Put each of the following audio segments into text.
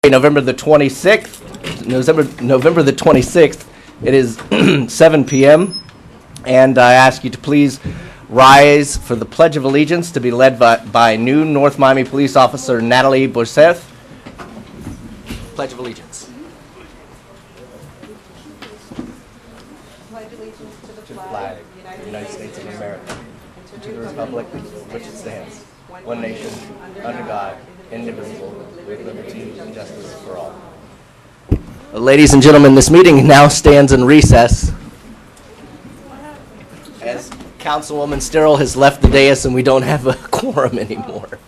November the 26th. November the 26th. It is 7 p.m. And I ask you to please rise for the Pledge of Allegiance to be led by new North Miami Police Officer Natalie Borseth. Pledge of Allegiance. Pledge allegiance to the Flag of the United States of America, and to the republic for which it stands, one nation, under God, indivisible, with liberty and justice for all. Ladies and gentlemen, this meeting now stands in recess as Councilwoman Sterrill has left the dais and we don't have a quorum anymore.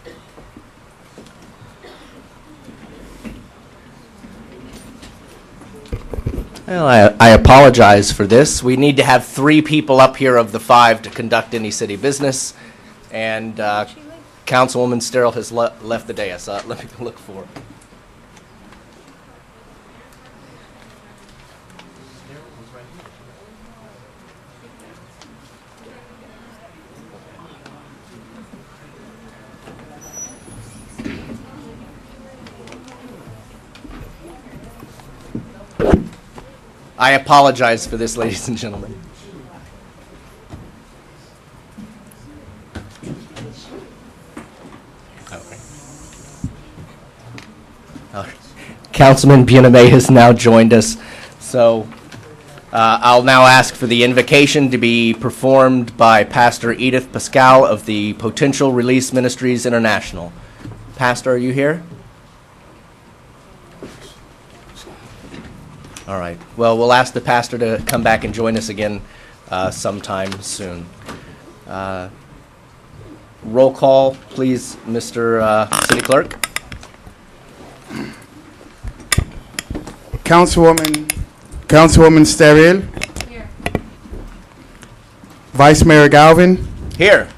Well, I apologize for this. We need to have 3 people up here of the 5 to conduct any city business, and Councilwoman Sterrill has left the dais. Let me look for her. I apologize for this, ladies and gentlemen. Councilman Bien-Aimé has now joined us, so I'll now ask for the invocation to be performed by Pastor Edith Pascal of the Potential Release Ministries International. Pastor, are you here? All right. Well, we'll ask the pastor to come back and join us again sometime soon. Roll call, please, Mr. City Clerk. Councilwoman Sterrill. Here. Vice Mayor Galvin. Here.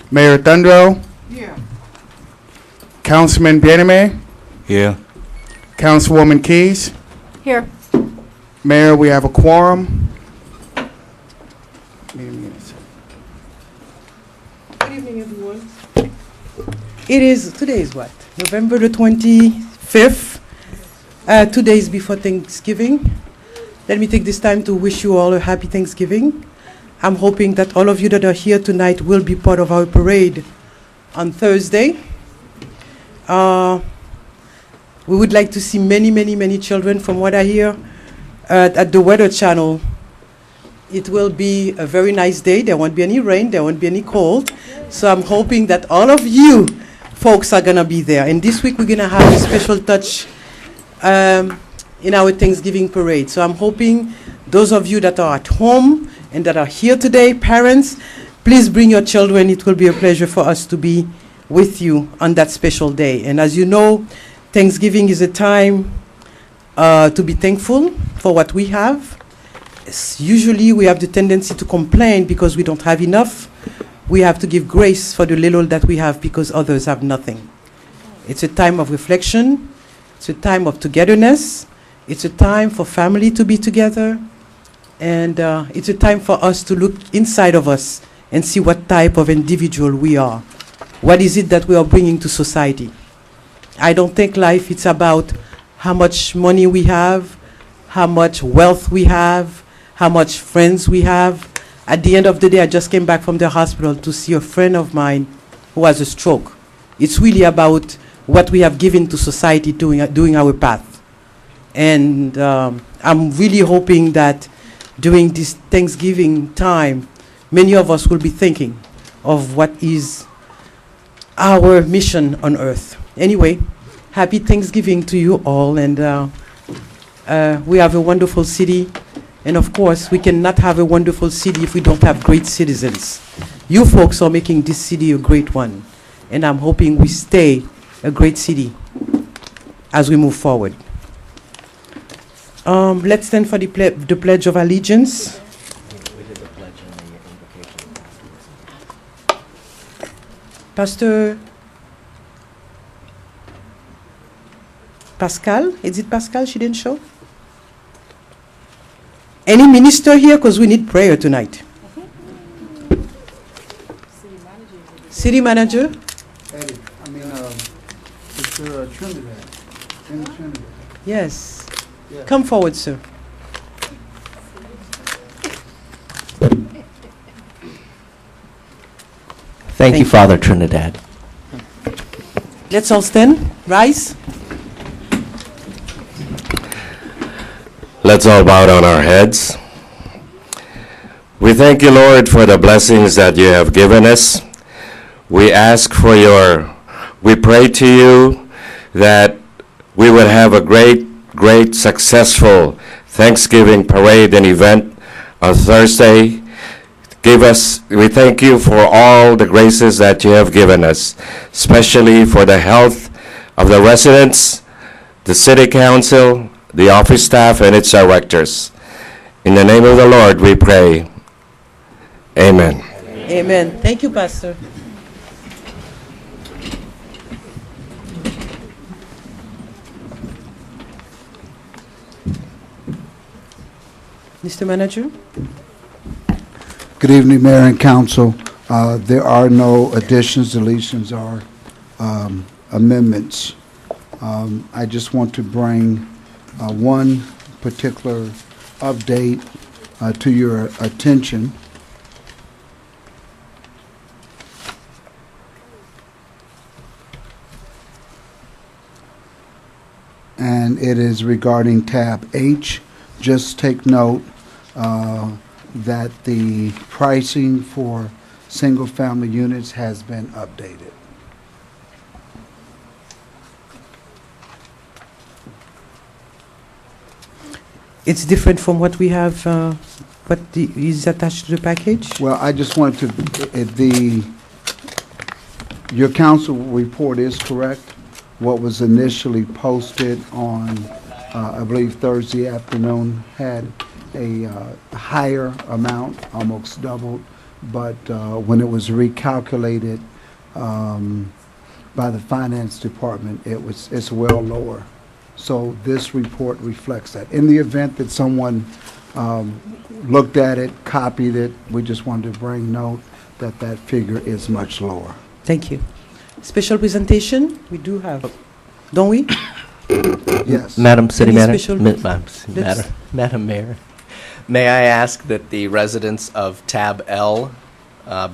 Mayor Thundro. Here. Councilman Bien-Aimé. Here. Councilwoman Keys. Here. Mayor, we have a quorum. Good evening, everyone. Today is what? November the 25th, 2 days before Thanksgiving. Let me take this time to wish you all a happy Thanksgiving. I'm hoping that all of you that are here tonight will be part of our parade on Thursday. We would like to see many, many, many children, from what I hear at the Weather Channel. It will be a very nice day. There won't be any rain. There won't be any cold. So I'm hoping that all of you folks are going to be there. And this week we're going to have a special touch in our Thanksgiving parade. So I'm hoping those of you that are at home and that are here today, parents, please bring your children. It will be a pleasure for us to be with you on that special day. And as you know, Thanksgiving is a time to be thankful for what we have. Usually we have the tendency to complain because we don't have enough. We have to give grace for the little that we have because others have nothing. It's a time of reflection. It's a time of togetherness. It's a time for family to be together. And it's a time for us to look inside of us and see what type of individual we are. What is it that we are bringing to society? I don't think life it's about how much money we have, how much wealth we have, how much friends we have. At the end of the day, I just came back from the hospital to see a friend of mine who has a stroke. It's really about what we have given to society during our path. And I'm really hoping that during this Thanksgiving time, many of us will be thinking of what is our mission on earth. Anyway, happy Thanksgiving to you all, and we have a wonderful city, and of course we cannot have a wonderful city if we don't have great citizens. You folks are making this city a great one, and I'm hoping we stay a great city as we move forward. Let's stand for the Pledge of Allegiance. We did the pledge and the invocation. Pastor Pascal, is it Pascal? She didn't show? Any minister here? Because we need prayer tonight. City manager? Eddie, Mr. Trinidad. Yes. Come forward, sir. Thank you, you. Father Trinidad. Let's all stand. Rise. Let's all bow down our heads. We thank you, Lord, for the blessings that you have given us. We pray to you that we would have a great, successful Thanksgiving parade and event on Thursday. We thank you for all the graces that you have given us, especially for the health of the residents, the city council, the office staff, and its directors. In the name of the Lord, we pray. Amen. Amen. Thank you, Pastor. Mr. Manager? Good evening, Mayor and Council. There are no additions, deletions, or amendments. I just want to bring one particular update to your attention. And it is regarding tab H. Just take note that the pricing for single-family units has been updated. It's different from what we have, is attached to the package? Well, I just wanted to, your council report is correct. What was initially posted on, I believe Thursday afternoon, had a higher amount, almost doubled, but when it was recalculated by the finance department, it's well lower. So this report reflects that. In the event that someone looked at it, copied it, we just wanted to bring note that that figure is much lower. Thank you. Special presentation, we do have, don't we? Yes. Madam City Any Manager, special- Madam Mayor, may I ask that the residents of tab L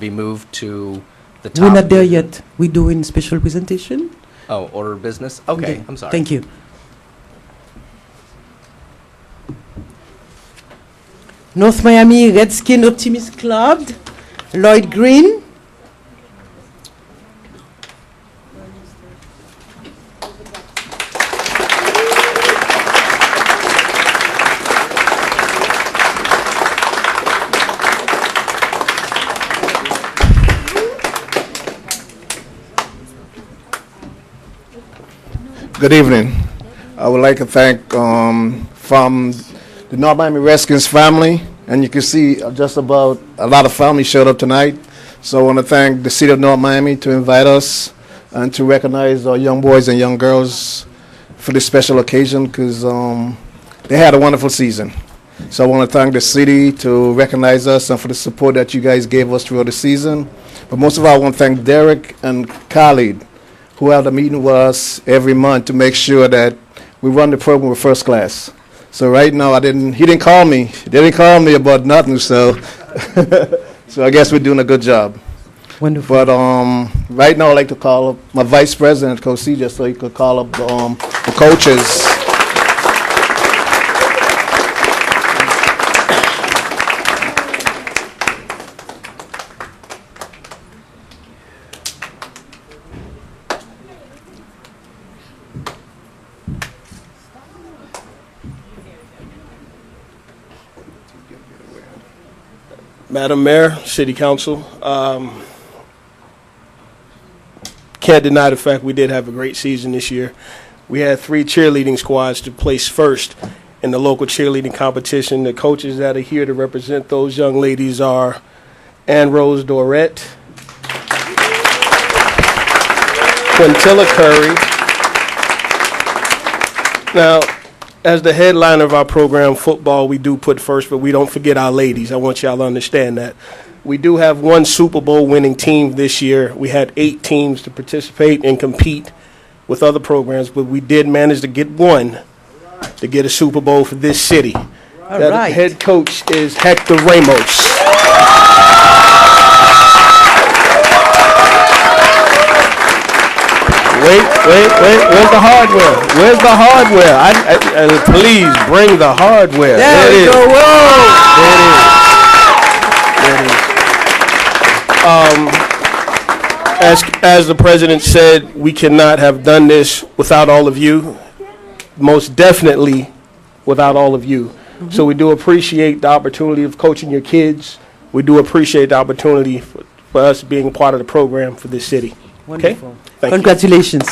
be moved to the top? We're not there yet. We're doing special presentation. Oh, order of business? Okay, I'm sorry. Thank you. North Miami Redskin Optimist Club, Lloyd Green. Good evening. I would like to thank from the North Miami Redskins family, and you can see just about a lot of families showed up tonight. So I want to thank the city of North Miami to invite us and to recognize our young boys and young girls for this special occasion because they had a wonderful season. So I want to thank the city to recognize us and for the support that you guys gave us throughout the season. But most of all, I want to thank Derek and Khalid, who have a meeting with us every month to make sure that we run the program with first class. So right now, he didn't call me. They didn't call me about nothing, so so I guess we're doing a good job. Wonderful. But right now, I'd like to call up my vice president, Coach C, just so he could call up the coaches. Madam Mayor, City Council, can't deny the fact we did have a great season this year. We had 3 cheerleading squads to place first in the local cheerleading competition. The coaches that are here to represent those young ladies are Ann Rose Dorette, Quintilla Curry. Now, as the headliner of our program, football, we do put first, but we don't forget our ladies. I want y'all to understand that. We do have 1 Super Bowl winning team this year. We had 8 teams to participate and compete with other programs, but we did manage to get one to get a Super Bowl for this city. That right. head coach is Hector Ramos. Wait, where's the hardware? Where's the hardware? Please bring the hardware. There we go. There it is. As the president said, we cannot have done this without all of you. Most definitely without all of you. So we do appreciate the opportunity of coaching your kids. We do appreciate the opportunity for us being a part of the program for this city. Wonderful. Okay? Thank you. Congratulations.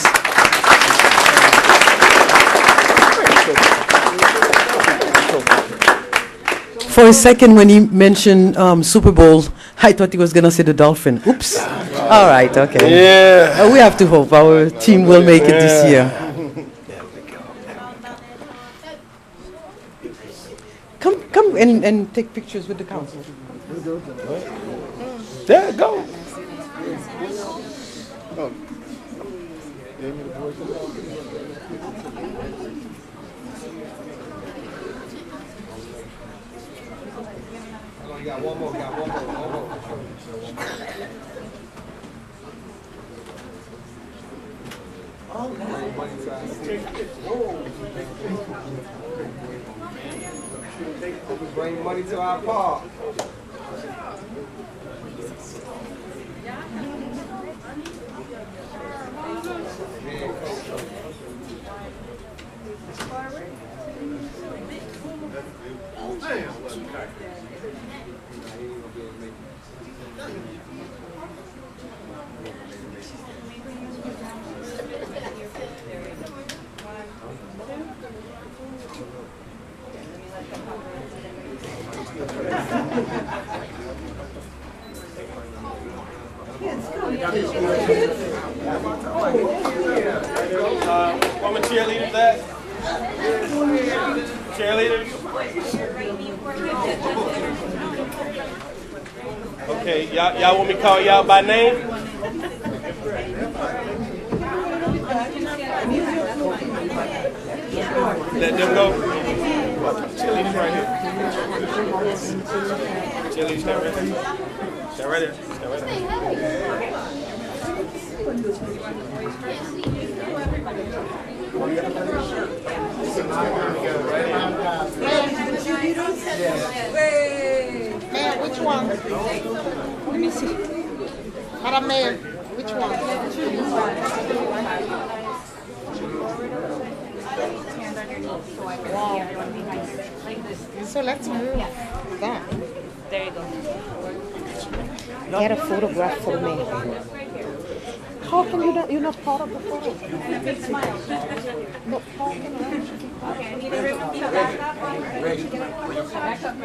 For a second, when he mentioned Super Bowl, I thought he was going to say the Dolphin. Oops. All right, okay. Yeah. We have to hope our team will make it this year. Come and take pictures with the council. There, go. Bring money to our park. Woman cheerleaders at? Cheerleaders? Okay, y'all want me to call y'all by name? Let them go. Cheerleaders right here. Cheerleaders, stand right there. Stand right there. Stand right Mayor, which one? Let me see. Madam Mayor, which one? Wow. So let's move that. There you go. Get a photograph for me. How come you're not part of the photo? Not part of Okay, I need everyone to back up. Back up,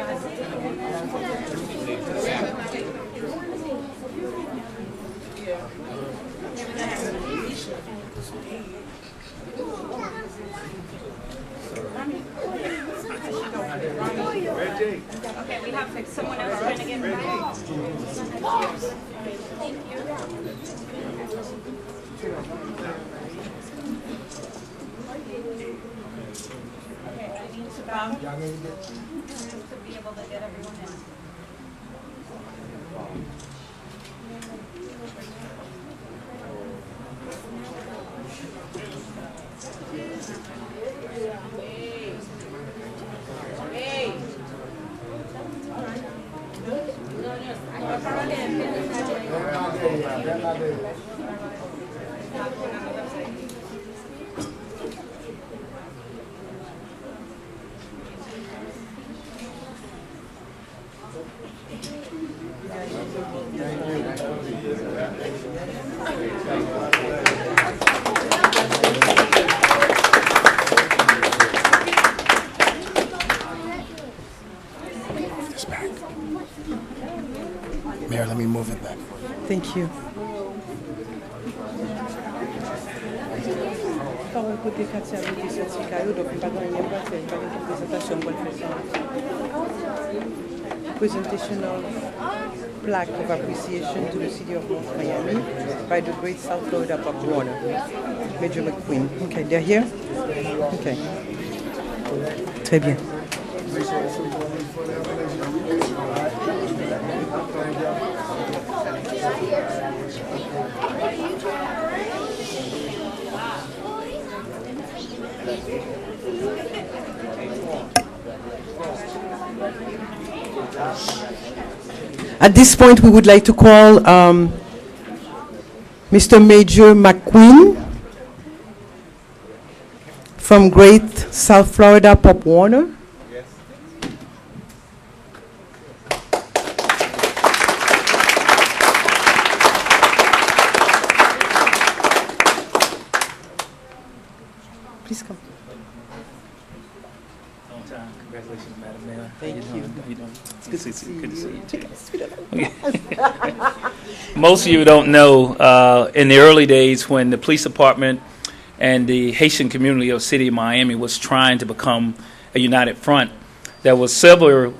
Okay, we have someone else trying to get involved. Thank you. Okay, I need to bow to be able to get everyone in. Mayor, let me move it back. Thank you. Côté 400 000 certificats, donc il n'y a pas de présentation pour le faire. Presentation of plaque of appreciation to the city of North Miami by the great South Florida Pop Warner, Major McQueen. Okay, they're here? Okay. Très bien. At this point, we would like to call Mr. Major McQueen from Great South Florida Pop Warner. Please come. Long time. Congratulations, Madam Mayor. Thank you. How you doing? It's good to see you. Good to see you. Most of you don't know, in the early days when the police department and the Haitian community of the city of Miami was trying to become a united front, there were several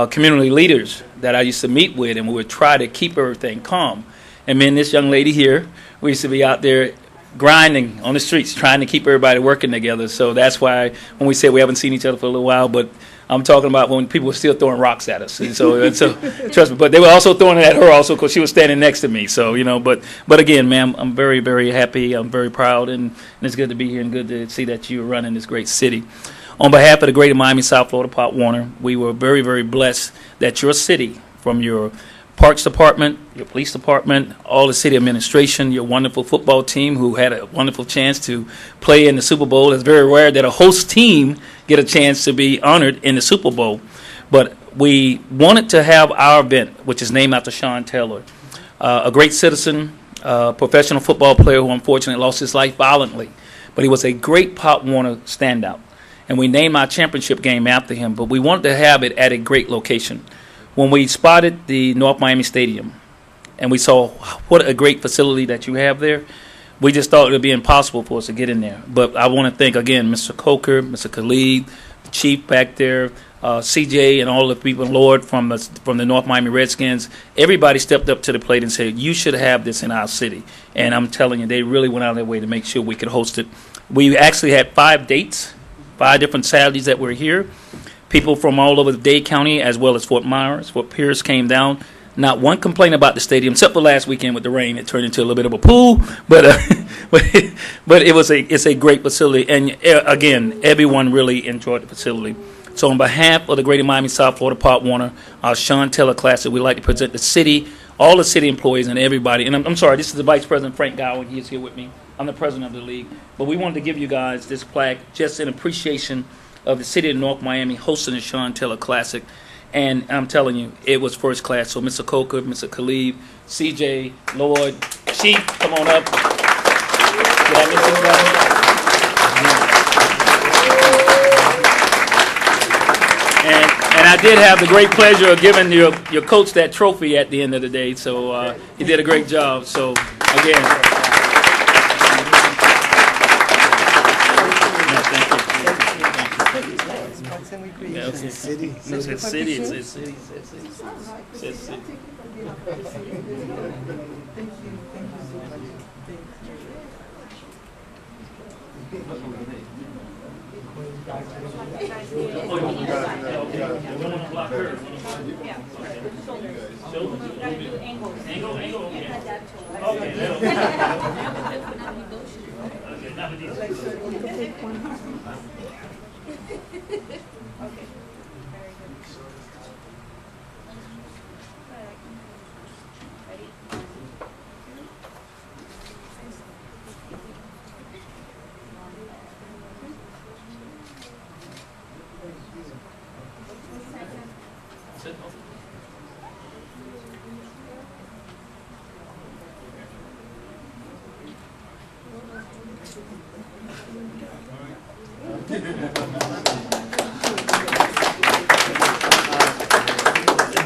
community leaders that I used to meet with, and we would try to keep everything calm. And me and this young lady here, we used to be out there grinding on the streets, trying to keep everybody working together. So that's why when we said we haven't seen each other for a little while, but I'm talking about when people were still throwing rocks at us. And so trust me. But they were also throwing it at her also because she was standing next to me. So, you know, but again, ma'am, I'm very, very happy. I'm very proud, and it's good to be here and good to see that you're running this great city. On behalf of the Greater Miami South Florida Pop Warner, we were very, very blessed that your city, from your Parks Department, your police department, all the city administration, your wonderful football team who had a wonderful chance to play in the Super Bowl. It's very rare that a host team get a chance to be honored in the Super Bowl. But we wanted to have our event, which is named after Sean Taylor, a great citizen, professional football player who unfortunately lost his life violently. But he was a great Pop Warner standout. And we named our championship game after him, but we wanted to have it at a great location. When we spotted the North Miami Stadium and we saw what a great facility that you have there, we just thought it would be impossible for us to get in there. But I want to thank, again, Mr. Coker, Mr. Khalid, the chief back there, CJ, and all the people, Lord, from the North Miami Redskins. Everybody stepped up to the plate and said, you should have this in our city. And I'm telling you, they really went out of their way to make sure we could host it. We actually had 5 dates, 5 different Saturdays that we're here. People from all over the Dade County, as well as Fort Myers, Fort Pierce, came down. Not one complaint about the stadium, except for last weekend with the rain. It turned into a little bit of a pool, but it's a great facility. And again, everyone really enjoyed the facility. So on behalf of the Greater Miami South Florida Pop Warner, our Sean Taylor Classic, we'd like to present the city, all the city employees and everybody. And I'm sorry, this is the Vice President Frank Gowan. He is here with me. I'm the president of the league. But we wanted to give you guys this plaque just in appreciation of the city of North Miami hosting the Sean Taylor Classic. And I'm telling you, it was first class. So Mr. Coker, Mr. Khalid, CJ, Lord, Chief, come on up. Did I miss anybody? And I did have the great pleasure of giving your coach that trophy at the end of the day. So he did a great job. So again, it's a city. It's a city. It's a city. It's a city.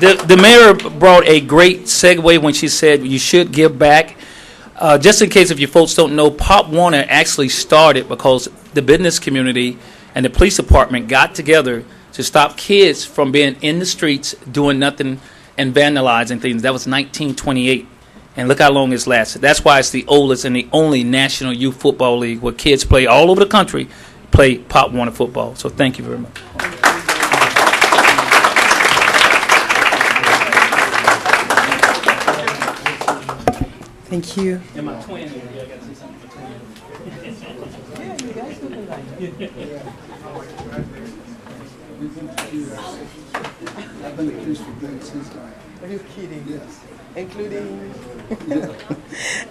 The mayor brought a great segue when she said you should give back. Just in case if you folks don't know, Pop Warner actually started because the business community and the police department got together to stop kids from being in the streets doing nothing and vandalizing things. That was 1928. And look how long it's lasted. That's why it's the oldest and the only National Youth Football League where kids play all over the country, play Pop Warner football. So thank you very much. Thank you. And my twin here, I got to say something for twin. Are you kidding? Yes. Including.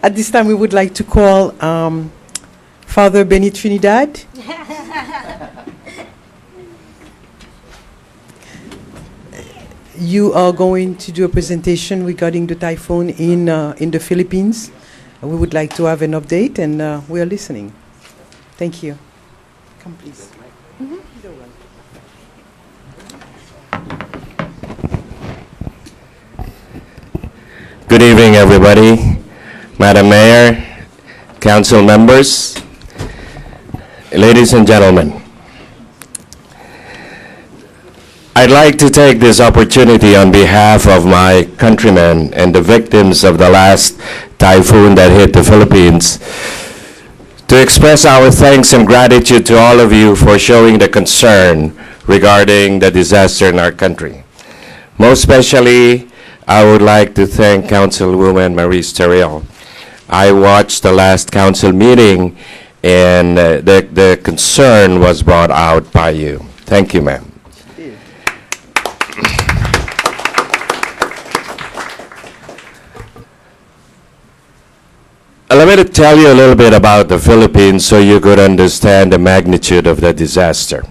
At this time, we would like to call Father Benny Trinidad. You are going to do a presentation regarding the typhoon in the Philippines. We would like to have an update, and we are listening. Thank you. Come, please. Good evening, everybody. Madam Mayor, council members, ladies and gentlemen. I'd like to take this opportunity on behalf of my countrymen and the victims of the last typhoon that hit the Philippines to express our thanks and gratitude to all of you for showing the concern regarding the disaster in our country. Most especially, I would like to thank Councilwoman Marie Steriel. I watched the last council meeting and the concern was brought out by you. Thank you, ma'am. Let me tell you a little bit about the Philippines so you could understand the magnitude of the disaster.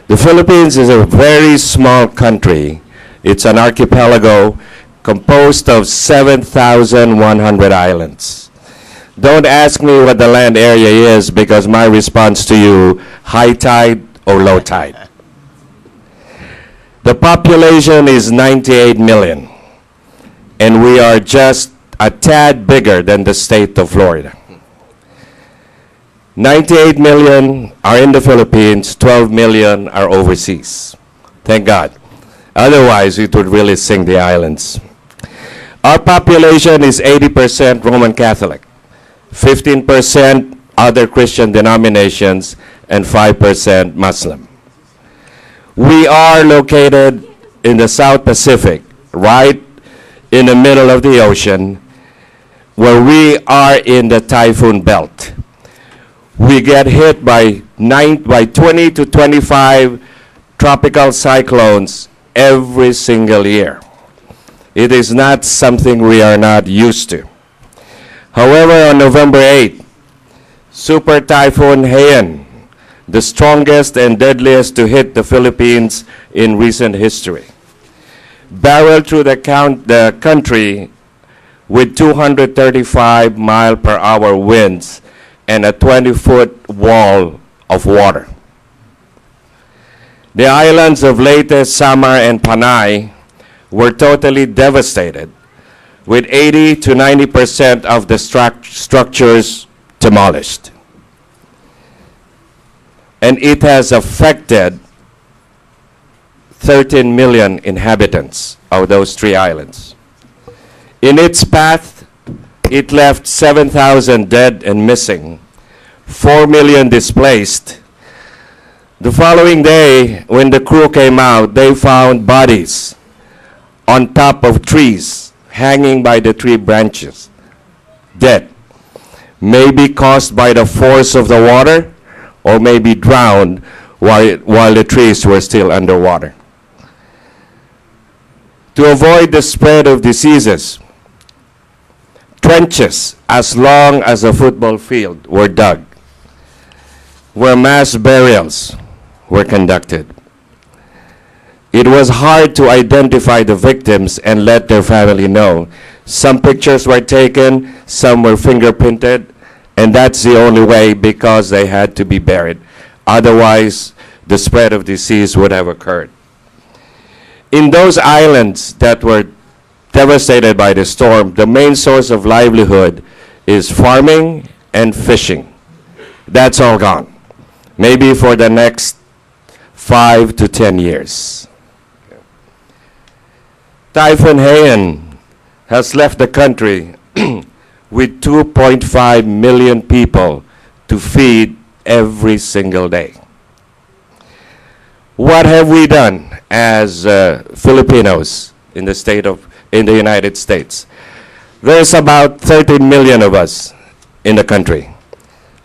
The Philippines is a very small country. It's an archipelago composed of 7,100 islands. Don't ask me what the land area is because my response to you, high tide or low tide. The population is 98 million, and we are just a tad bigger than the state of Florida. 98 million are in the Philippines, 12 million are overseas. Thank God. Otherwise, it would really sink the islands. Our population is 80% Roman Catholic, 15% other Christian denominations, and 5% Muslim. We are located in the South Pacific, right in the middle of the ocean, where we are in the typhoon belt. We get hit by 20 to 25 tropical cyclones every single year. It is not something we are not used to. However, on November 8th, Super Typhoon Haiyan, the strongest and deadliest to hit the Philippines in recent history, barreled through the country with 235 mile per hour winds and a 20-foot wall of water. The islands of Leyte, Samar, and Panay were totally devastated, with 80 to 90% of the structures demolished. And it has affected 13 million inhabitants of those three islands. In its path, it left 7,000 dead and missing, 4 million displaced. The following day, when the crew came out, they found bodies on top of trees, hanging by the tree branches, dead. Maybe caused by the force of the water, or maybe drowned while the trees were still underwater. To avoid the spread of diseases, trenches as long as a football field were dug, where mass burials were conducted. It was hard to identify the victims and let their family know. Some pictures were taken, some were fingerprinted, and that's the only way because they had to be buried. Otherwise, the spread of disease would have occurred. In those islands that were devastated by the storm, the main source of livelihood is farming and fishing. That's all gone. maybe for the next 5 to 10 years. Typhoon Haiyan has left the country with 2.5 million people to feed every single day. What have we done as Filipinos in the United States? There's about 13 million of us in the country.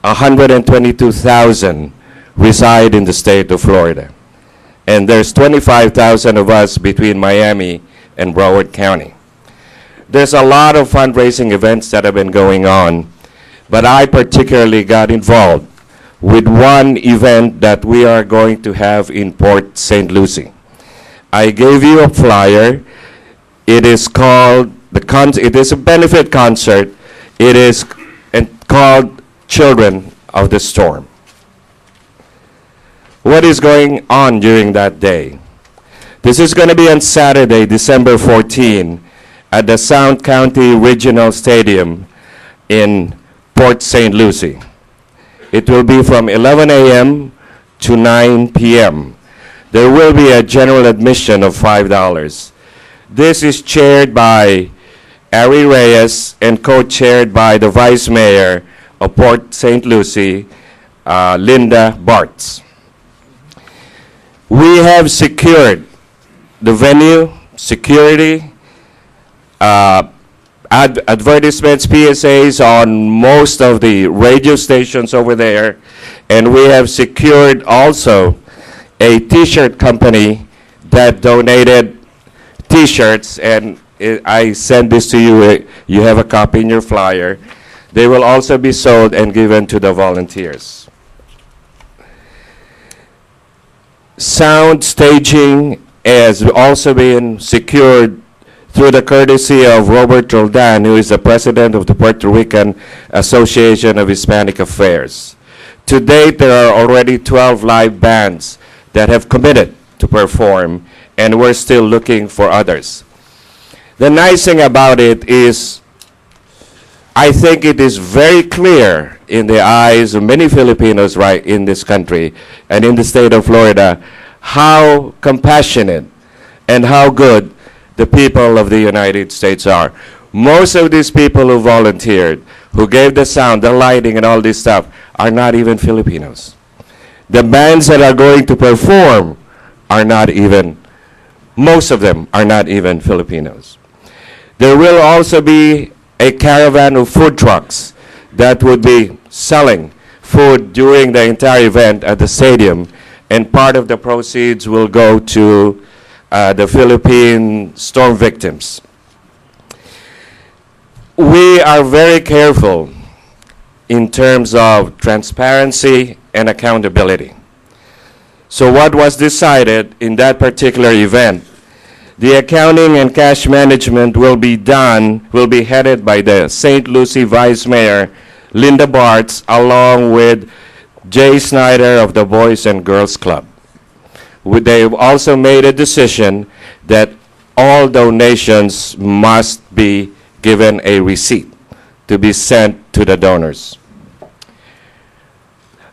122,000 reside in the state of Florida. And there's 25,000 of us between Miami and Broward County. There's a lot of fundraising events that have been going on, but I particularly got involved with one event that we are going to have in Port St. Lucie. I gave you a flyer. It is called, it is a benefit concert. It is called Children of the Storm. What is going on during that day? This is going to be on Saturday, December 14, at the Sound County Regional Stadium in Port St. Lucie. It will be from 11 a.m. to 9 p.m. There will be a general admission of $5. This is chaired by Ari Reyes and co-chaired by the Vice Mayor of Port St. Lucie, Linda Bartz. We have secured the venue, security, advertisements, PSAs on most of the radio stations over there, and we have secured also a T-shirt company that donated T-shirts, and I send this to you. You have a copy in your flyer. They will also be sold and given to the volunteers. Sound staging has also been secured through the courtesy of Robert Roldan, who is the president of the Puerto Rican Association of Hispanic Affairs. To date, there are already 12 live bands that have committed to perform, and we're still looking for others. The nice thing about it is, I think it is very clear in the eyes of many Filipinos right in this country and in the state of Florida how compassionate and how good the people of the United States are. Most of these people who volunteered, who gave the sound, the lighting, and all this stuff, are not even Filipinos. The bands that are going to perform are not even, most of them are not even Filipinos. There will also be a caravan of food trucks that would be selling food during the entire event at the stadium, and part of the proceeds will go to the Philippine storm victims. We are very careful in terms of transparency and accountability. So what was decided in that particular event, the accounting and cash management will be headed by the St. Lucie Vice Mayor, Linda Bartz, along with Jay Snyder of the Boys and Girls Club. They've also made a decision that all donations must be given a receipt to be sent to the donors.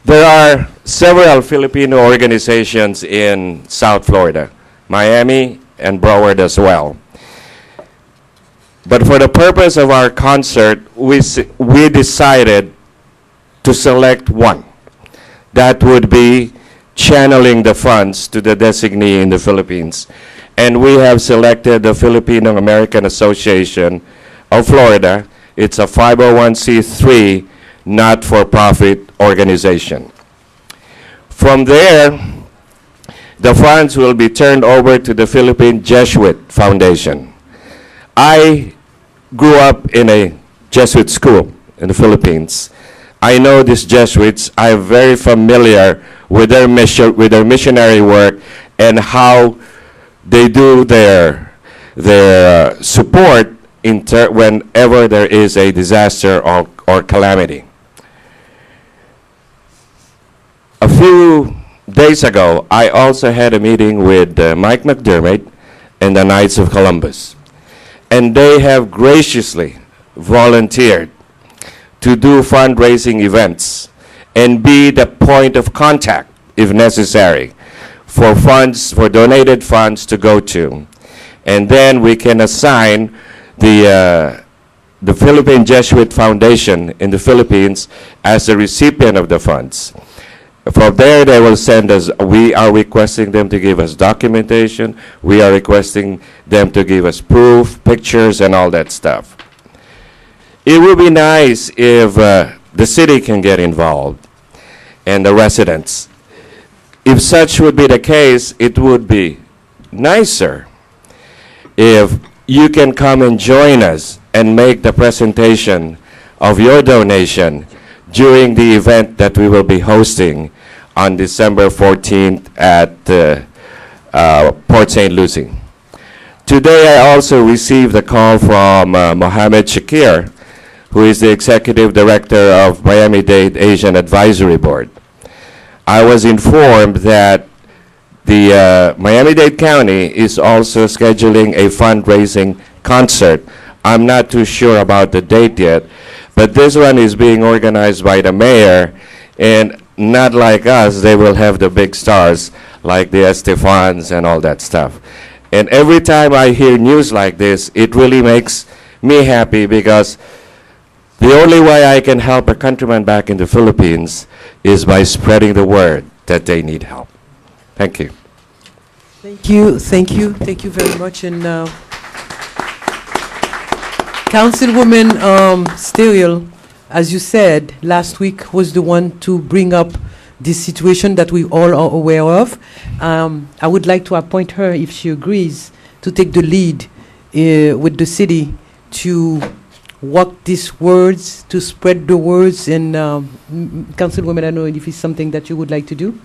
There are several Filipino organizations in South Florida, Miami and Broward as well. But for the purpose of our concert, we decided to select one. That would be channeling the funds to the designee in the Philippines. And we have selected the Filipino American Association of Florida. It's a 501c3 not-for-profit organization. From there, the funds will be turned over to the Philippine Jesuit Foundation. I grew up in a Jesuit school in the Philippines. I know these Jesuits. I'm very familiar with their mission, with their missionary work, and how they do their support whenever there is a disaster or calamity. A few days ago, I also had a meeting with Mike McDermott and the Knights of Columbus, and they have graciously volunteered to do fundraising events and be the point of contact, if necessary, for funds, for donated funds to go to. And then we can assign the Philippine Jesuit Foundation in the Philippines as the recipient of the funds. From there, they will send us, we are requesting them to give us documentation, we are requesting them to give us proof, pictures, and all that stuff. It would be nice if the city can get involved and the residents. If such would be the case, it would be nicer if you can come and join us and make the presentation of your donation during the event that we will be hosting on December 14th at Port St. Lucie. Today I also received a call from Mohammed Shakir, who is the Executive Director of Miami-Dade Asian Advisory Board. I was informed that the Miami-Dade County is also scheduling a fundraising concert. I'm not too sure about the date yet, but this one is being organized by the mayor, and not like us, they will have the big stars like the Estefans and all that stuff. And every time I hear news like this, it really makes me happy, because the only way I can help a countryman back in the Philippines is by spreading the word that they need help. Thank you. Thank you, thank you, thank you very much. And Councilwoman Steriel, as you said, last week was the one to bring up this situation that we all are aware of. I would like to appoint her, if she agrees, to take the lead with the city to walk these words, to spread the words. And Councilwoman, I don't know if it's something that you would like to do.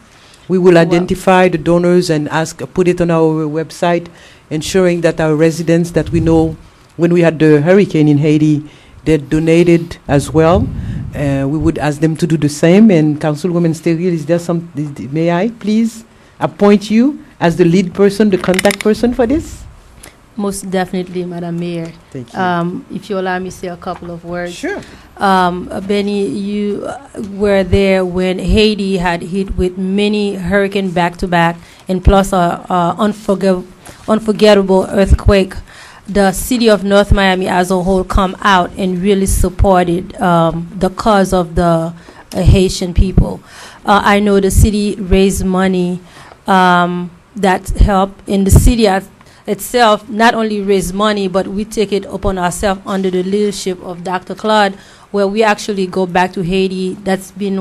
We will identify the donors and put it on our website, ensuring that our residents that we know, when we had the hurricane in Haiti, they donated as well. We would ask them to do the same. And Councilwoman Steriel, is there may I please appoint you as the lead person, the contact person for this? Most definitely, Madam Mayor. Thank you. If you allow me to say a couple of words. Sure. Benny, you were there when Haiti had hit with many hurricanes back-to-back, and plus an unforgettable earthquake. The city of North Miami as a whole come out and really supported the cause of the Haitian people. I know the city raised money that helped, in the city itself not only raise money, but we take it upon ourselves under the leadership of Dr. Claude, where we actually go back to Haiti. That's been,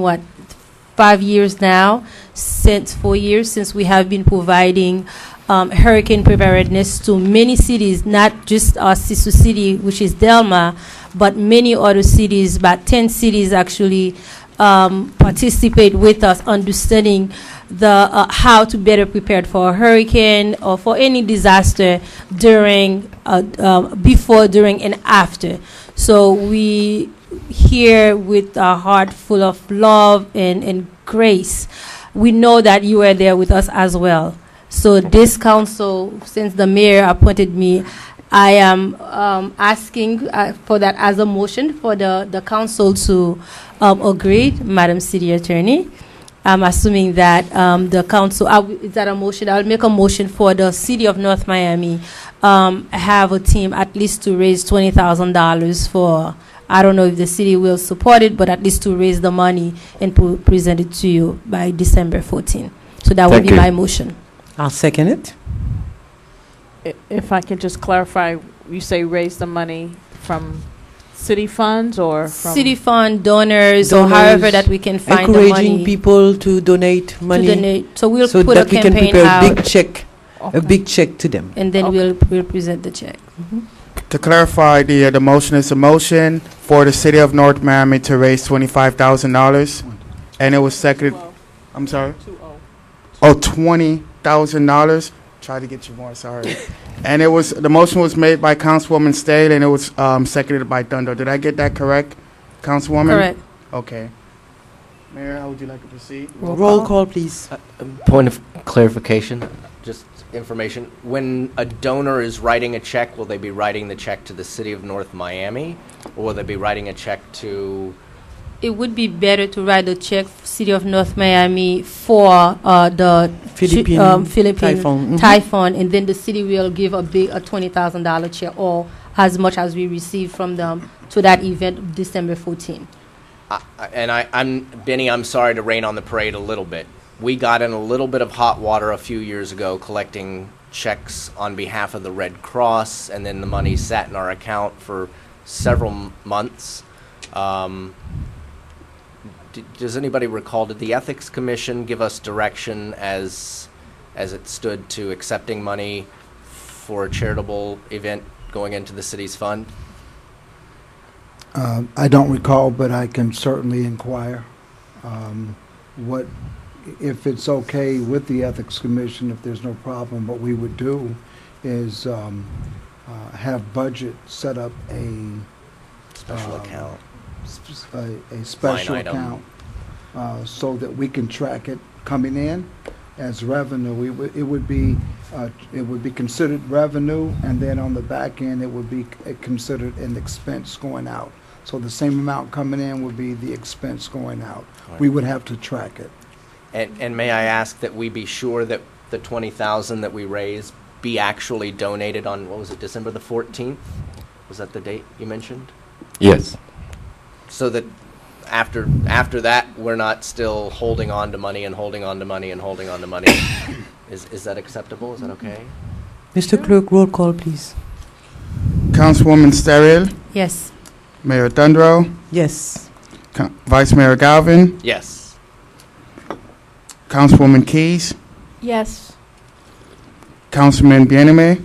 5 years now, 4 years since we have been providing hurricane preparedness to many cities, not just our sister city, which is Delma, but many other cities. About 10 cities actually participate with us, understanding the how to better prepare for a hurricane or for any disaster during, before, during, and after. So we here with our heart full of love and grace. We know that you are there with us as well. So this council, since the mayor appointed me, I am asking for that as a motion for the council to agree, Madam City Attorney. I'm assuming that the council, is that a motion? I'll make a motion for the city of North Miami, have a team at least to raise $20,000 for, I don't know if the city will support it, but at least to raise the money and present it to you by December 14th. So that would be my motion. I'll second it. If I can just clarify, you say raise the money from city funds or from city fund, donors, or however that we can find the money. Encouraging people to donate money. To donate. So we'll so put that a we can campaign prepare out. a big check, a big check to them. And then we'll present the check. To clarify, the motion is a motion for the city of North Miami to raise $25,000, and it was seconded. I'm sorry. Oh, $20,000. Try to get you more. Sorry. And the motion was made by Councilwoman Stade, and it was seconded by Thunder. Did I get that correct, Councilwoman? Correct. Okay. Mayor, how would you like to proceed? Roll call, please. Point of clarification, just information. When a donor is writing a check, will they be writing the check to the city of North Miami, or will they be writing a check to It would be better to write a check, City of North Miami, for the Philippine Philippine typhoon, and then the city will give a $20,000 check, or as much as we receive from them, to that event, December 14th. Benny, I'm sorry to rain on the parade a little bit. We got in a little bit of hot water a few years ago collecting checks on behalf of the Red Cross, and then the money sat in our account for several months. Does anybody recall, did the Ethics Commission give us direction as it stood to accepting money for a charitable event going into the city's fund? I don't recall, but I can certainly inquire. If it's okay with the Ethics Commission, if there's no problem, what we would do is have budget set up a special account, a special line item. account, so that we can track it coming in as revenue. It would be considered revenue, and then on the back end, it would be considered an expense going out. So the same amount coming in would be the expense going out. We would have to track it. And may I ask that we be sure that the $20,000 that we raise be actually donated on, what was it, December the 14th? Was that the date you mentioned? Yes. So that after that, we're not still holding on to money and holding on to money and holding on to money. Is that acceptable? Is that okay? Mr. Clerk, roll call, please. Councilwoman Sterrill, Yes. Mayor Thundrow, Yes. Vice Mayor Galvin, Yes. Councilwoman Keys, Yes. Councilman Bieneme.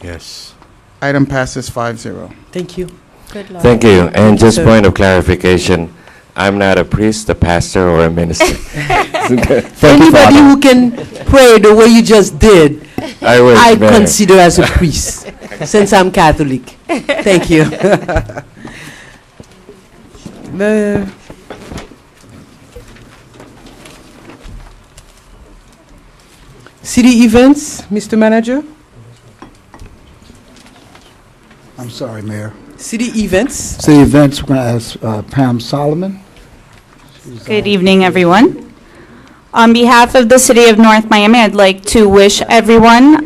Yes. Item passes 5-0. Thank you. Good luck. Thank you. And just sir. point of clarification, I'm not a priest, a pastor, or a minister. Thank you, Anybody Father. who can pray the way you just did, I wish, I Mayor. consider as a priest, since I'm Catholic. Thank you. The city events, Mr. Manager. I'm sorry, Mayor. City events. City events, we're going to ask Pam Solomon. Good evening, everyone. On behalf of the City of North Miami, I'd like to wish everyone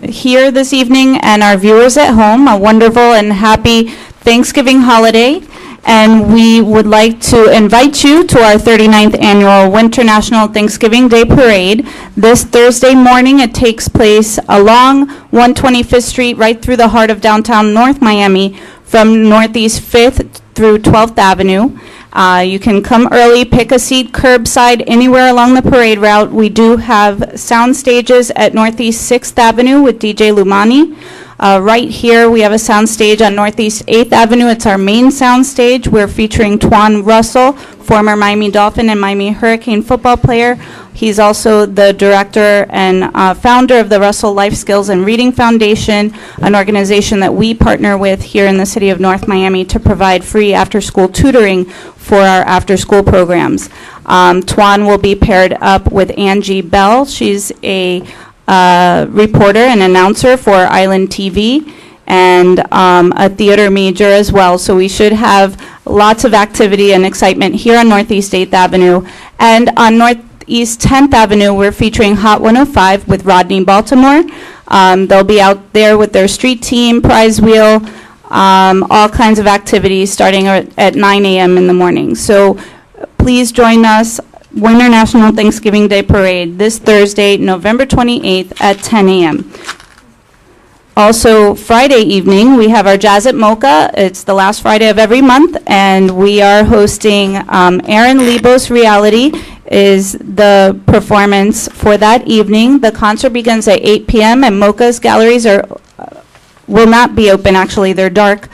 here this evening and our viewers at home a wonderful and happy Thanksgiving holiday. And we would like to invite you to our 39th annual Winter National Thanksgiving Day Parade. This Thursday morning, it takes place along 125th Street, right through the heart of downtown North Miami, from Northeast 5th through 12th Avenue. You can come early, pick a seat curbside anywhere along the parade route. We do have sound stages at Northeast 6th Avenue with DJ Lumani. Right here, we have a sound stage on Northeast 8th Avenue. It's our main sound stage. We're featuring Twan Russell, former Miami Dolphin and Miami Hurricane football player. He's also the director and founder of the Russell Life Skills and Reading Foundation, an organization that we partner with here in the city of North Miami to provide free after-school tutoring for our after-school programs. Twan will be paired up with Angie Bell. She's a reporter and announcer for Island TV, and a theater major as well. So we should have lots of activity and excitement here on Northeast 8th Avenue. And on Northeast 10th Avenue, we're featuring Hot 105 with Rodney Baltimore. They'll be out there with their street team, prize wheel, all kinds of activities starting at 9 a.m. in the morning. So please join us. Winter National Thanksgiving Day Parade this Thursday, November 28th at 10 a.m. Also, Friday evening, we have our Jazz at Mocha. It's the last Friday of every month, and we are hosting Aaron Lebos Reality is the performance for that evening. The concert begins at 8 p.m., and Mocha's galleries will not be open, actually. They're dark.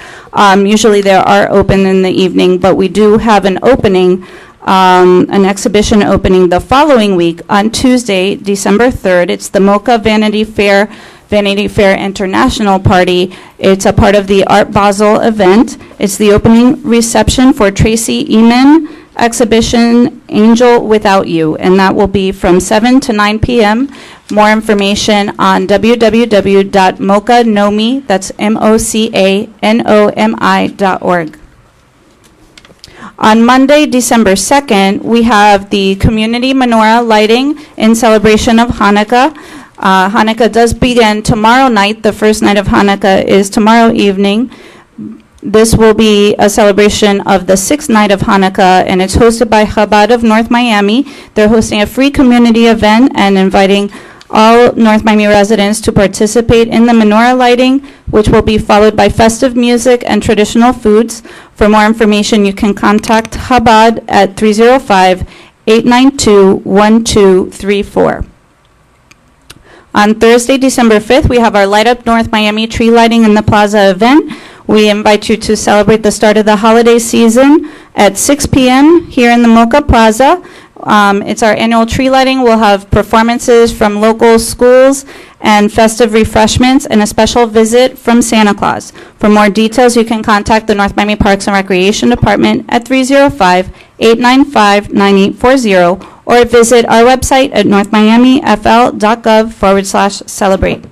Usually they are open in the evening, but we do have an opening, an exhibition opening the following week on Tuesday, December 3rd. It's the Mocha Vanity Fair International Party. It's a part of the Art Basel event. It's the opening reception for Tracy Eman exhibition Angel Without You, and that will be from 7 to 9 p.m. More information on www.mocanomi, that's MOCANOMI.org. On Monday, December 2nd, we have the community menorah lighting in celebration of Hanukkah. Hanukkah does begin tomorrow night. The first night of Hanukkah is tomorrow evening. This will be a celebration of the sixth night of Hanukkah, and it's hosted by Chabad of North Miami. They're hosting a free community event and inviting all North Miami residents to participate in the menorah lighting, which will be followed by festive music and traditional foods. For more information, you can contact Chabad at 305-892-1234. On Thursday, December 5th, we have our Light Up North Miami tree lighting in the plaza event. We invite you to celebrate the start of the holiday season at 6 p.m. here in the Mocha Plaza. It's our annual tree lighting. We'll have performances from local schools and festive refreshments and a special visit from Santa Claus. For more details, you can contact the North Miami Parks and Recreation Department at 305-895-9840 or visit our website at northmiamifl.gov/celebrate.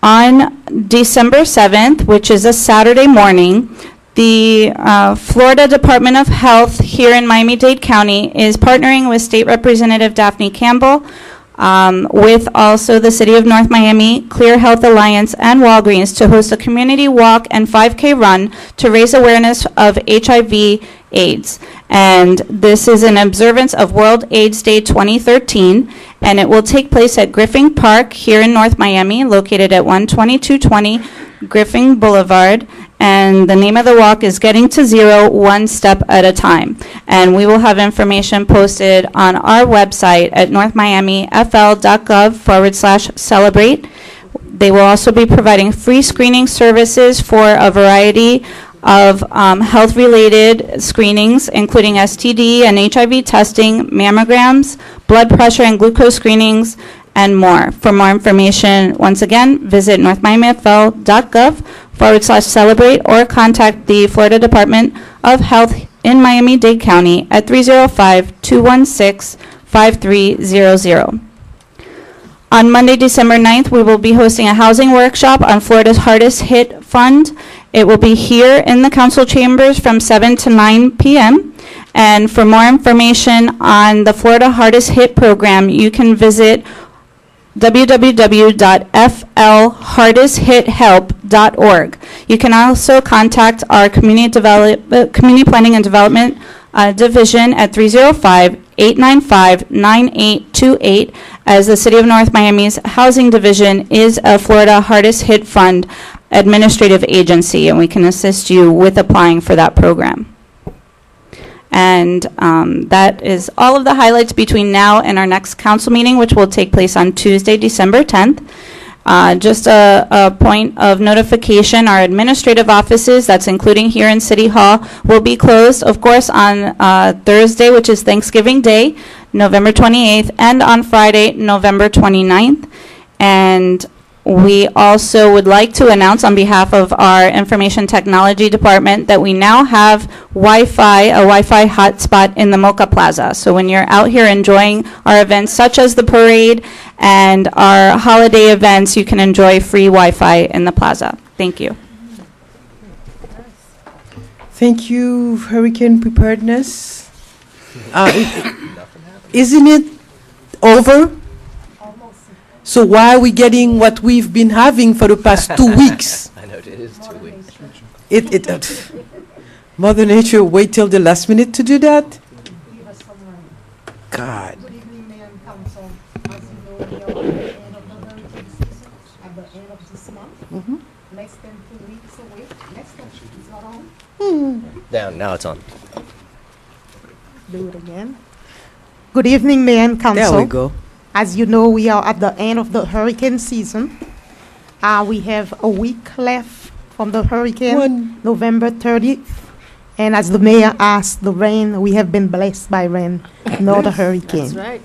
On December 7th, which is a Saturday morning, the Florida Department of Health here in Miami-Dade County is partnering with State Representative Daphne Campbell, with also the City of North Miami, Clear Health Alliance, and Walgreens to host a community walk and 5K run to raise awareness of HIV/AIDS. And this is in observance of World AIDS Day 2013, and it will take place at Griffin Park here in North Miami, located at 12220 Griffin Boulevard. And the name of the walk is Getting to Zero, One Step at a Time. And we will have information posted on our website at northmiamifl.gov/celebrate. They will also be providing free screening services for a variety of health-related screenings, including STD and HIV testing, mammograms, blood pressure and glucose screenings, and more. For more information, once again, visit northmiamifl.gov/celebrate or contact the Florida Department of Health in Miami-Dade County at 305-216-5300. On Monday, December 9th, we will be hosting a housing workshop on Florida's Hardest Hit Fund. It will be here in the council chambers from 7 to 9 p.m. And for more information on the Florida Hardest Hit program, you can visit www.flhardesthithelp.org. You can also contact our Community Planning and Development Division at 305-895-9828, as the City of North Miami's Housing Division is a Florida Hardest Hit Fund administrative agency, and we can assist you with applying for that program. And that is all of the highlights between now and our next council meeting, which will take place on Tuesday, December 10th. Just a point of notification, our administrative offices, that's including here in City Hall, will be closed, of course, on Thursday, which is Thanksgiving Day, November 28th, and on Friday, November 29th. And we also would like to announce on behalf of our Information Technology Department that we now have Wi-Fi, a Wi-Fi hotspot in the Mocha Plaza. So when you're out here enjoying our events such as the parade and our holiday events, you can enjoy free Wi-Fi in the plaza. Thank you. Thank you, hurricane preparedness. Isn't it over? So why are we getting what we've been having for the past 2 weeks? I know, it is 2 weeks. Mother Nature wait till the last minute to do that? God. Good evening, Mayor and Council. As you know, we are at the end of the hurricane season, at the end of this month. Less than 2 weeks away. Less than, it's not on. Down, now it's on. Do it again. Good evening, Mayor and Council. There we go. As you know, we are at the end of the hurricane season. We have a week left from the hurricane, November 30th. And as the mayor asked, the rain, we have been blessed by rain, not a hurricane. That's right.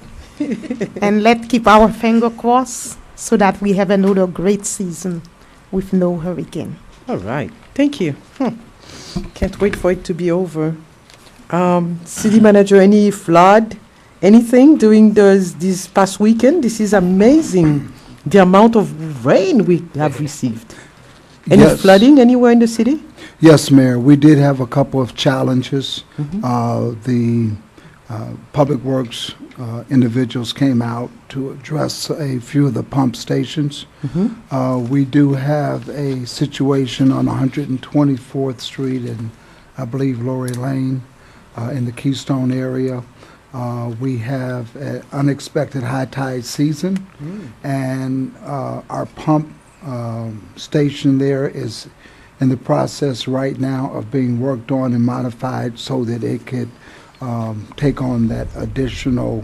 And let's keep our finger crossed so that we have another great season with no hurricane. All right. Thank you. Can't wait for it to be over. City manager, any flood? Anything during this past weekend? This is amazing, the amount of rain we have received. Any Yes. flooding anywhere in the city? Yes, Mayor, we did have a couple of challenges. The Public Works individuals came out to address a few of the pump stations. We do have a situation on 124th Street and I believe Lori Lane in the Keystone area. We have an unexpected high tide season, and our pump station there is in the process right now of being worked on and modified so that it could take on that additional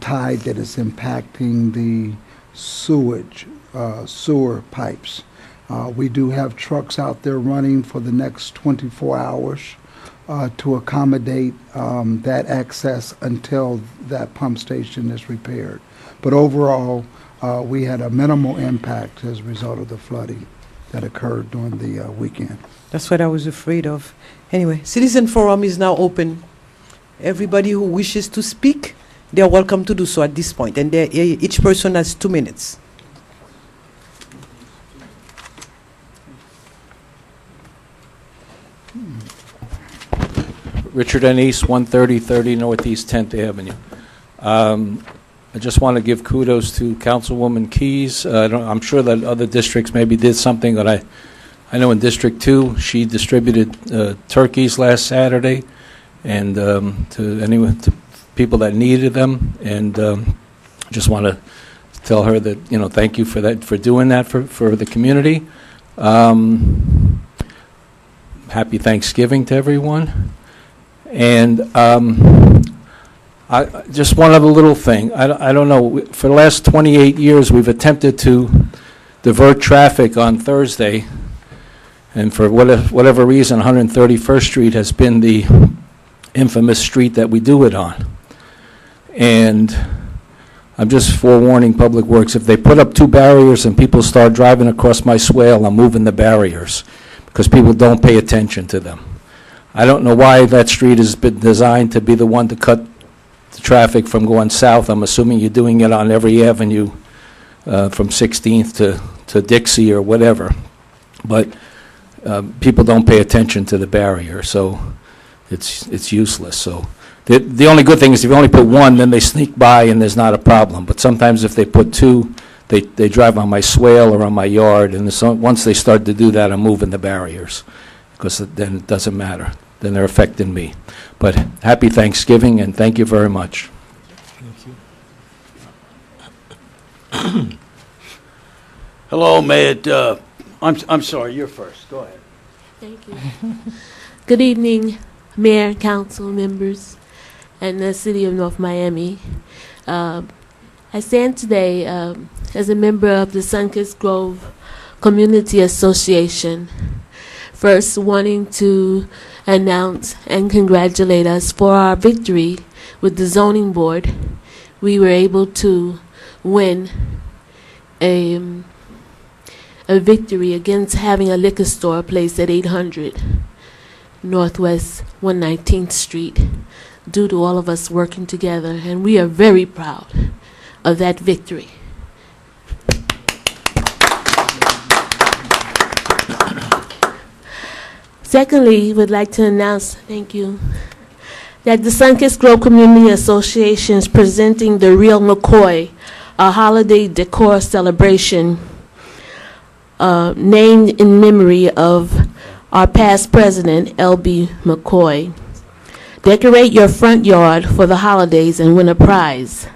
tide that is impacting the sewer pipes. We do have trucks out there running for the next 24 hours to accommodate that access until that pump station is repaired. But overall, we had a minimal impact as a result of the flooding that occurred during the weekend. That's what I was afraid of. Anyway, Citizen Forum is now open. Everybody who wishes to speak, they are welcome to do so at this point. And each person has 2 minutes. Richard Ennis, 13030 Northeast 10th Avenue. I just want to give kudos to Councilwoman Keys. I'm sure that other districts maybe did something, but I know in District 2, she distributed turkeys last Saturday and to people that needed them. And just want to tell her that, thank you for that, for doing that for the community. Happy Thanksgiving to everyone. And just one other little thing. I don't know. For the last 28 years, we've attempted to divert traffic on Thursday. And for whatever reason, 131st Street has been the infamous street that we do it on. And I'm just forewarning Public Works, if they put up 2 barriers and people start driving across my swale, I'm moving the barriers because people don't pay attention to them. I don't know why that street has been designed to be the one to cut the traffic from going south. I'm assuming you're doing it on every avenue from 16th to Dixie or whatever. But people don't pay attention to the barrier, so it's useless. So the only good thing is if you only put 1, then they sneak by and there's not a problem. But sometimes if they put 2, they drive on my swale or on my yard, and once they start to do that, I'm moving the barriers because then it doesn't matter. Then they're affecting me. But happy Thanksgiving, and thank you very much. Thank you. Hello, Mayor. I'm sorry, you're first. Go ahead. Thank you. Good evening, Mayor, Council members, and the City of North Miami. I stand today as a member of the Sunkist Grove Community Association. First, wanting to announce and congratulate us for our victory with the zoning board. We were able to win a victory against having a liquor store placed at 800 Northwest 119th Street due to all of us working together, and we are very proud of that victory. Secondly, we'd like to announce, thank you, that the Sunkist Grove Community Association is presenting the Real McCoy, a holiday decor celebration named in memory of our past president, L.B. McCoy. Decorate your front yard for the holidays and win a prize.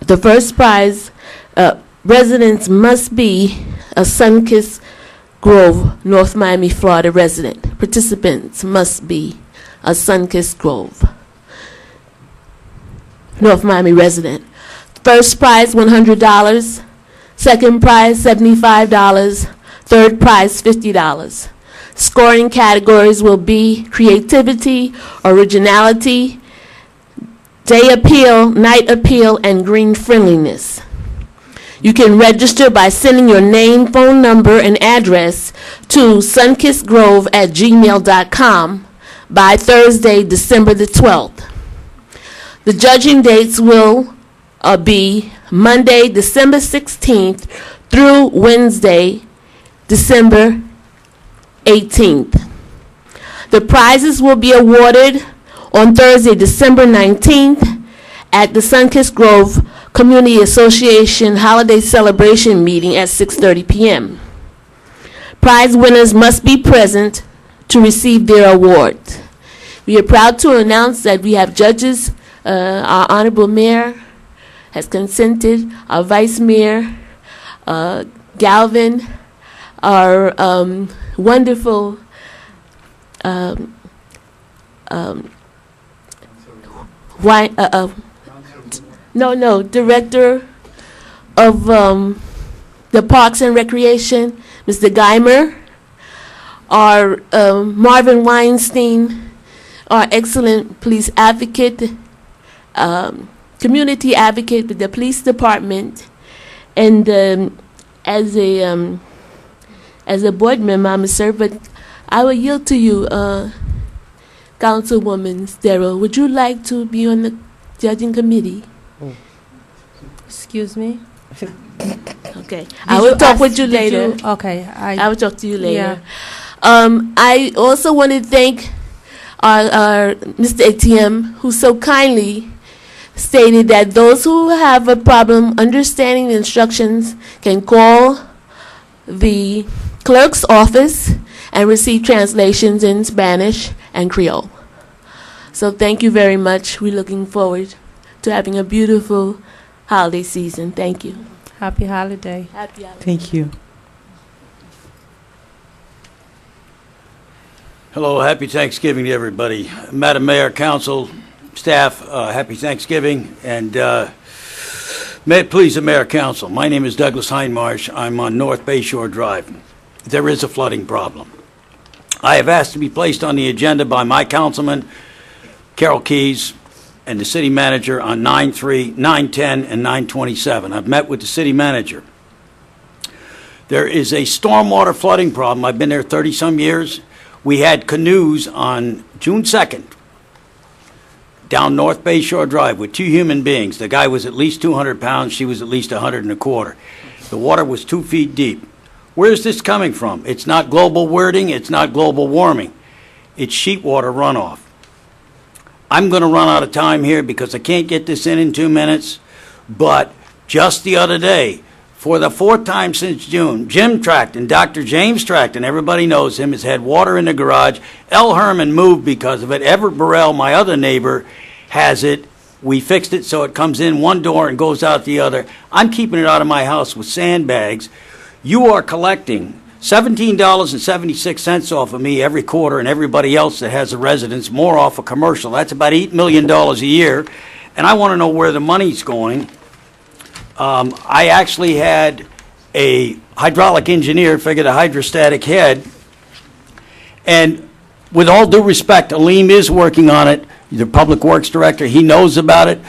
The first prize, residents must be a Sunkist Grove, North Miami, Florida resident. Participants must be a Sunkist Grove, North Miami resident. First prize, $100. Second prize, $75. Third prize, $50. Scoring categories will be creativity, originality, day appeal, night appeal, and green friendliness. You can register by sending your name, phone number, and address to sunkistgrove@gmail.com by Thursday, December the 12th. The judging dates will be Monday, December 16th through Wednesday, December 18th. The prizes will be awarded on Thursday, December 19th at the Sunkist Grove Community Association Holiday Celebration Meeting at 6:30 p.m. Prize winners must be present to receive their award. We are proud to announce that we have judges. Our Honorable Mayor has consented, our Vice Mayor, Galvin, our wonderful Director of the Parks and Recreation, Mr. Geimer, our Marvin Weinstein, our excellent police advocate, community advocate with the police department, and as a board member, I'm a servant. I will yield to you, Councilwoman Stero. Would you like to be on the judging committee? Excuse me? Okay. I will talk with you later. Okay. I will talk to you later. Yeah. I also want to thank our Mr. ATM, who so kindly stated that those who have a problem understanding the instructions can call the clerk's office and receive translations in Spanish and Creole. So thank you very much. We're looking forward to having a beautiful holiday season. Thank you. Happy holiday. Happy holiday. Thank you. Hello, happy Thanksgiving to everybody. Madam Mayor, Council, staff, happy Thanksgiving. And may it please the Mayor, Council, my name is Douglas Hindmarsh. I'm on North Bayshore Drive. There is a flooding problem. I have asked to be placed on the agenda by my councilman, Carol Keys, and the city manager on 9/3, 9/10, and 9/27. I've met with the city manager. There is a stormwater flooding problem. I've been there 30-some years. We had canoes on June 2nd down North Bayshore Drive with 2 human beings. The guy was at least 200 pounds. She was at least 100 and a quarter. The water was 2 feet deep. Where's this coming from? It's not global wording. It's not global warming. It's sheet water runoff. I'm going to run out of time here because I can't get this in 2 minutes. But just the other day, for the 4th time since June, Jim Tracton, Dr. James Tracton, everybody knows him, has had water in the garage. L. Herman moved because of it. Everett Burrell, my other neighbor, has it. We fixed it so it comes in one door and goes out the other. I'm keeping it out of my house with sandbags. You are collecting $17.76 off of me every quarter, and everybody else that has a residence more off a commercial. That's about $8 million a year, and I want to know where the money's going. I actually had a hydraulic engineer figure the hydrostatic head, and with all due respect, Aleem is working on it, the public works director, he knows about it.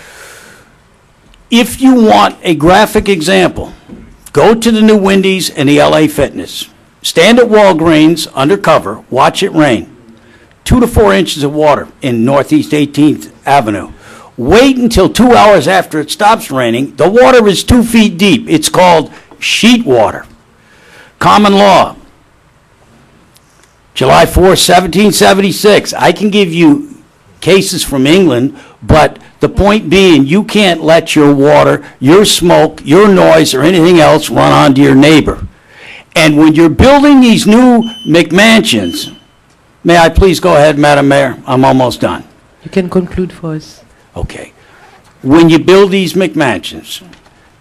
If you want a graphic example, go to the new Wendy's and the LA Fitness. Stand at Walgreens undercover, watch it rain. 2 to 4 inches of water in Northeast 18th Avenue. Wait until 2 hours after it stops raining. The water is 2 feet deep. It's called sheet water. Common law. July 4, 1776. I can give you cases from England, but the point being, you can't let your water, your smoke, your noise, or anything else run onto your neighbor. And when you're building these new McMansions, may I please go ahead, Madam Mayor? I'm almost done. You can conclude for us. Okay. When you build these McMansions,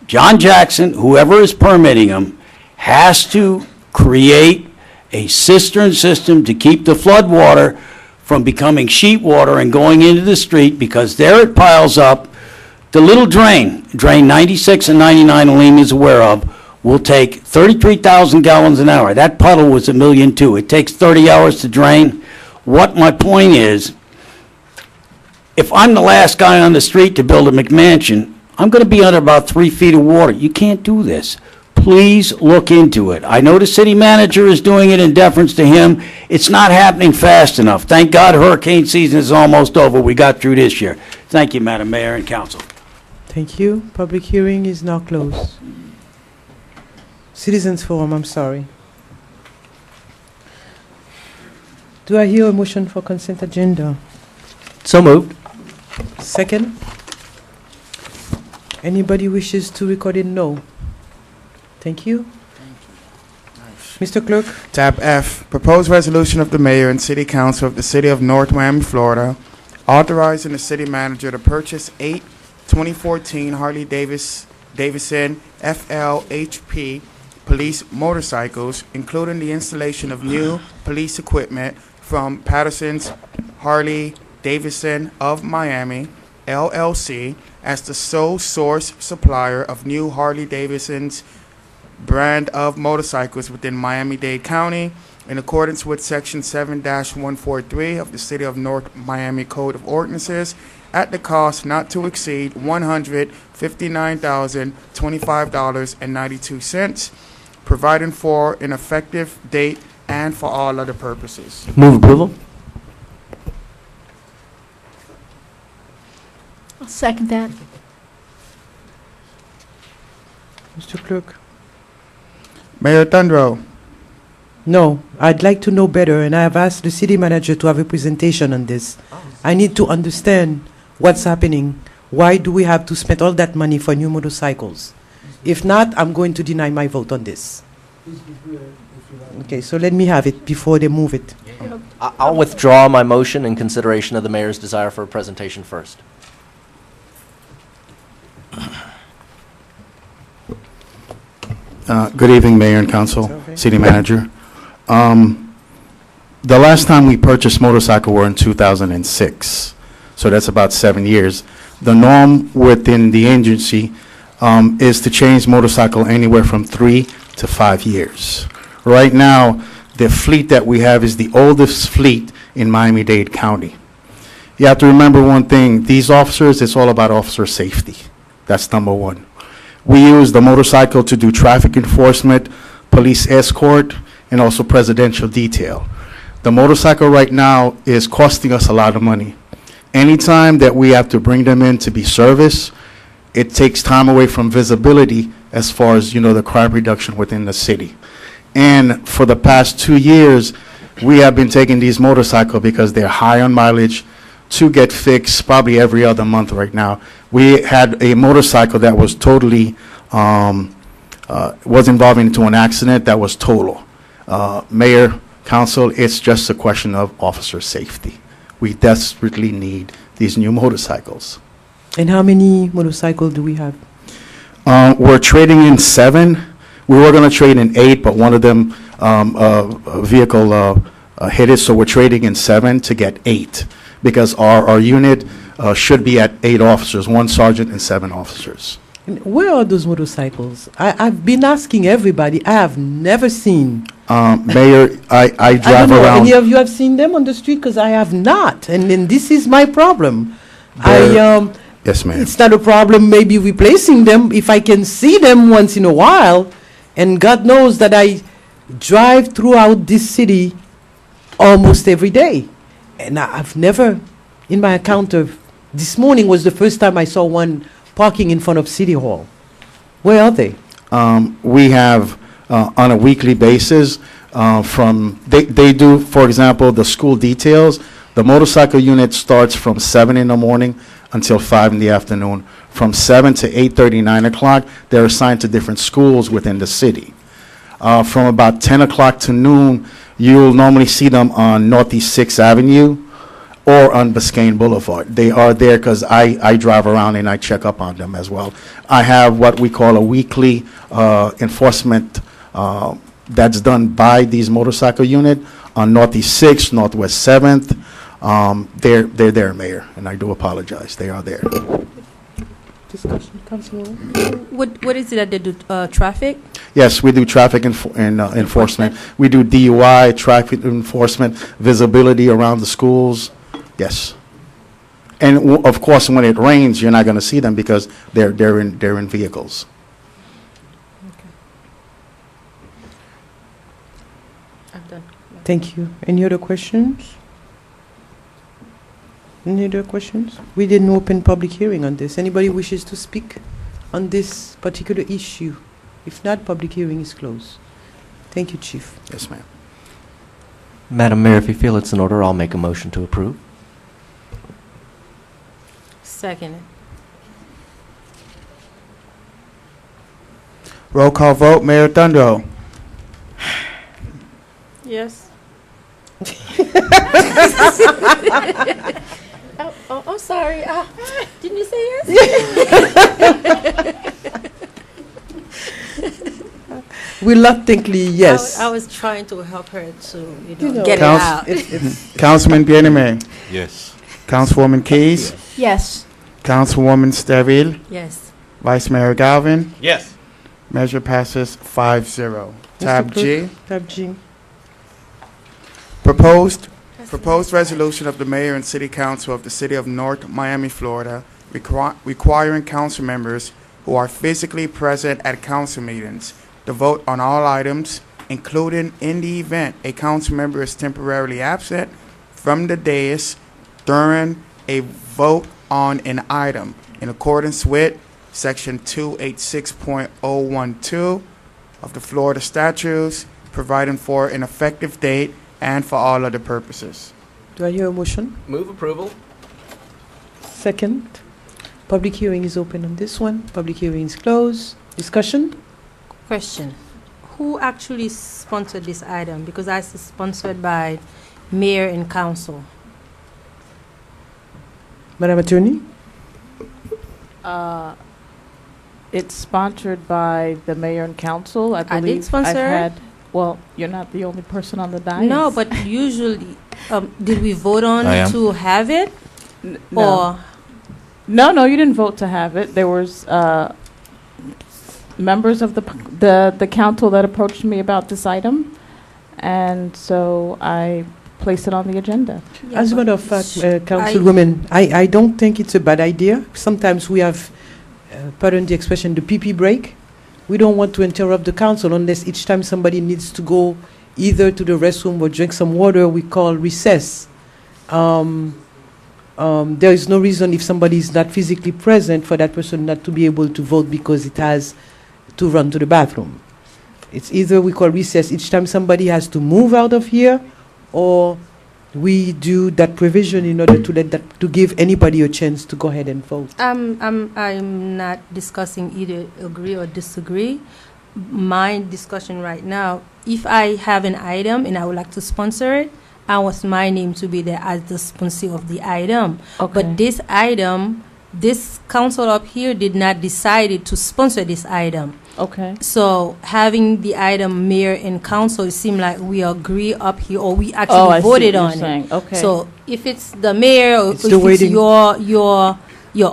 John Jackson, whoever is permitting them, has to create a cistern system to keep the flood water from becoming sheet water and going into the street, because there it piles up. The little drain 96 and 99 Aleem is aware of, will take 33,000 gallons an hour. That puddle was 1.2 million. It takes 30 hours to drain. What my point is, if I'm the last guy on the street to build a McMansion, I'm going to be under about 3 feet of water. You can't do this. Please look into it. I know the city manager is doing it in deference to him. It's not happening fast enough. Thank God hurricane season is almost over. We got through this year. Thank you, Madam Mayor and Council. Thank you. Public hearing is now closed. Citizens Forum, I'm sorry. Do I hear a motion for consent agenda? So moved. Second? Anybody wishes to record it? No. Thank you. Mr. Clerk? Tab F, proposed resolution of the mayor and city council of the city of North Miami, Florida, authorizing the city manager to purchase 8 2014 Harley-Davidson FLHP police motorcycles, including the installation of new police equipment from Patterson's Harley-Davidson of Miami, LLC, as the sole source supplier of new Harley-Davidson's brand of motorcycles within Miami-Dade County, in accordance with Section 7-143 of the City of North Miami Code of Ordinances, at the cost not to exceed $159,025.92, providing for an effective date and for all other purposes. Move approval. I'll second that. Mr. Clerk? Mayor Thundrow. No, I'd like to know better, and I have asked the city manager to have a presentation on this. I need to understand what's happening. Why do we have to spend all that money for new motorcycles? If not, I'm going to deny my vote on this. Okay, so let me have it before they move it. I'll withdraw my motion in consideration of the mayor's desire for a presentation first. Good evening, Mayor and Council, City Manager. The last time we purchased motorcycle were in 2006, so that's about 7 years. The norm within the agency is to change motorcycle anywhere from 3 to 5 years. Right now, the fleet that we have is the oldest fleet in Miami-Dade County. You have to remember one thing, these officers, it's all about officer safety. That's number one. We use the motorcycle to do traffic enforcement, police escort, and also presidential detail. The motorcycle right now is costing us a lot of money. Anytime that we have to bring them in to be serviced, it takes time away from visibility as far as, the crime reduction within the city. And for the past 2 years, we have been taking these motorcycles because they're high on mileage to get fixed probably every other month right now. We had a motorcycle that was totally, was involved into an accident that was total. Mayor, Council, it's just a question of officer safety. We desperately need these new motorcycles. And how many motorcycles do we have? We're trading in 7. We were going to trade in 8, but one of them, vehicle hit it, so we're trading in 7 to get 8. Because our unit should be at 8 officers, 1 sergeant and 7 officers. And where are those motorcycles? I've been asking everybody. I have never seen. Mayor, I drive I don't know, around. any of you have seen them on the street? Because I have not. And then this is my problem. Yes, ma'am. It's not a problem maybe replacing them if I can see them once in a while. And God knows that I drive throughout this city almost every day. And I've never, in my encounter, this morning was the first time I saw one parking in front of City Hall. Where are they? We have, on a weekly basis, they do, for example, the school details. The motorcycle unit starts from 7 in the morning until 5 in the afternoon. From 7 to 8:30, 9 o'clock, they're assigned to different schools within the city. From about 10 o'clock to noon, you'll normally see them on Northeast 6th Avenue or on Biscayne Boulevard. They are there because I drive around and I check up on them as well. I have what we call a weekly enforcement that's done by these motorcycle unit on Northeast 6th, Northwest 7th. They're there, Mayor, and I do apologize. They are there. Discussion, Councilwoman. What is it that they do? Traffic? Yes, we do traffic enforcement. We do DUI, traffic enforcement, visibility around the schools. Yes. And of course, when it rains, you're not going to see them because they're in vehicles. I'm done. Thank you. Any other questions? Any other questions? We didn't open public hearing on this. Anybody wishes to speak on this particular issue? If not, public hearing is closed. Thank you, Chief. Yes, ma'am. Madam Mayor, if you feel it's in order, I'll make a motion to approve. Second. Roll call vote, Mayor Thundro. Yes. Oh, I'm sorry. Didn't you say yes? Reluctantly, yes. I was trying to help her to, You know, get it out. Councilman Bien-Aimé. Yes. Councilwoman Keys. Yes. Councilwoman Sterville. Yes. Vice Mayor Galvin. Yes. Measure passes 5-0. Mr. Tab G. Clerk, Tab G. Proposed resolution of the mayor and city council of the city of North Miami, Florida, requiring council members who are physically present at council meetings to vote on all items, including in the event a council member is temporarily absent from the dais during a vote on an item in accordance with Section 286.012 of the Florida statutes, providing for an effective date and for all other purposes. Do I hear a motion? Move approval. Second. Public hearing is open on this one. Public hearing is closed. Discussion? Question. Who actually sponsored this item? Because I see sponsored by mayor and council. Madam Attorney? It's sponsored by the mayor and council. I believe did sponsor it. Well, you're not the only person on the dais. No, but usually, did we vote on to have it? No. No, you didn't vote to have it. There was members of the council that approached me about this item, and so I placed it on the agenda. As a matter of fact, Councilwoman, I don't think it's a bad idea. Sometimes we have, pardon the expression, the pee-pee break. We don't want to interrupt the council unless each time somebody needs to go either to the restroom or drink some water, we call recess. There is no reason if somebody is not physically present for that person not to be able to vote because it has to run to the bathroom. It's either we call recess each time somebody has to move out of here, or we do that provision in order to to give anybody a chance to go ahead and vote. I'm not discussing either agree or disagree. My discussion right now, if I have an item and I would like to sponsor it, I want my name to be there as the sponsor of the item. Okay. But this item, this council up here did not decide to sponsor this item. Okay. So having the item mayor and council, it seemed like we agree up here, or we actually voted on it. Okay. So if it's the mayor, or It's if the it's waiting. your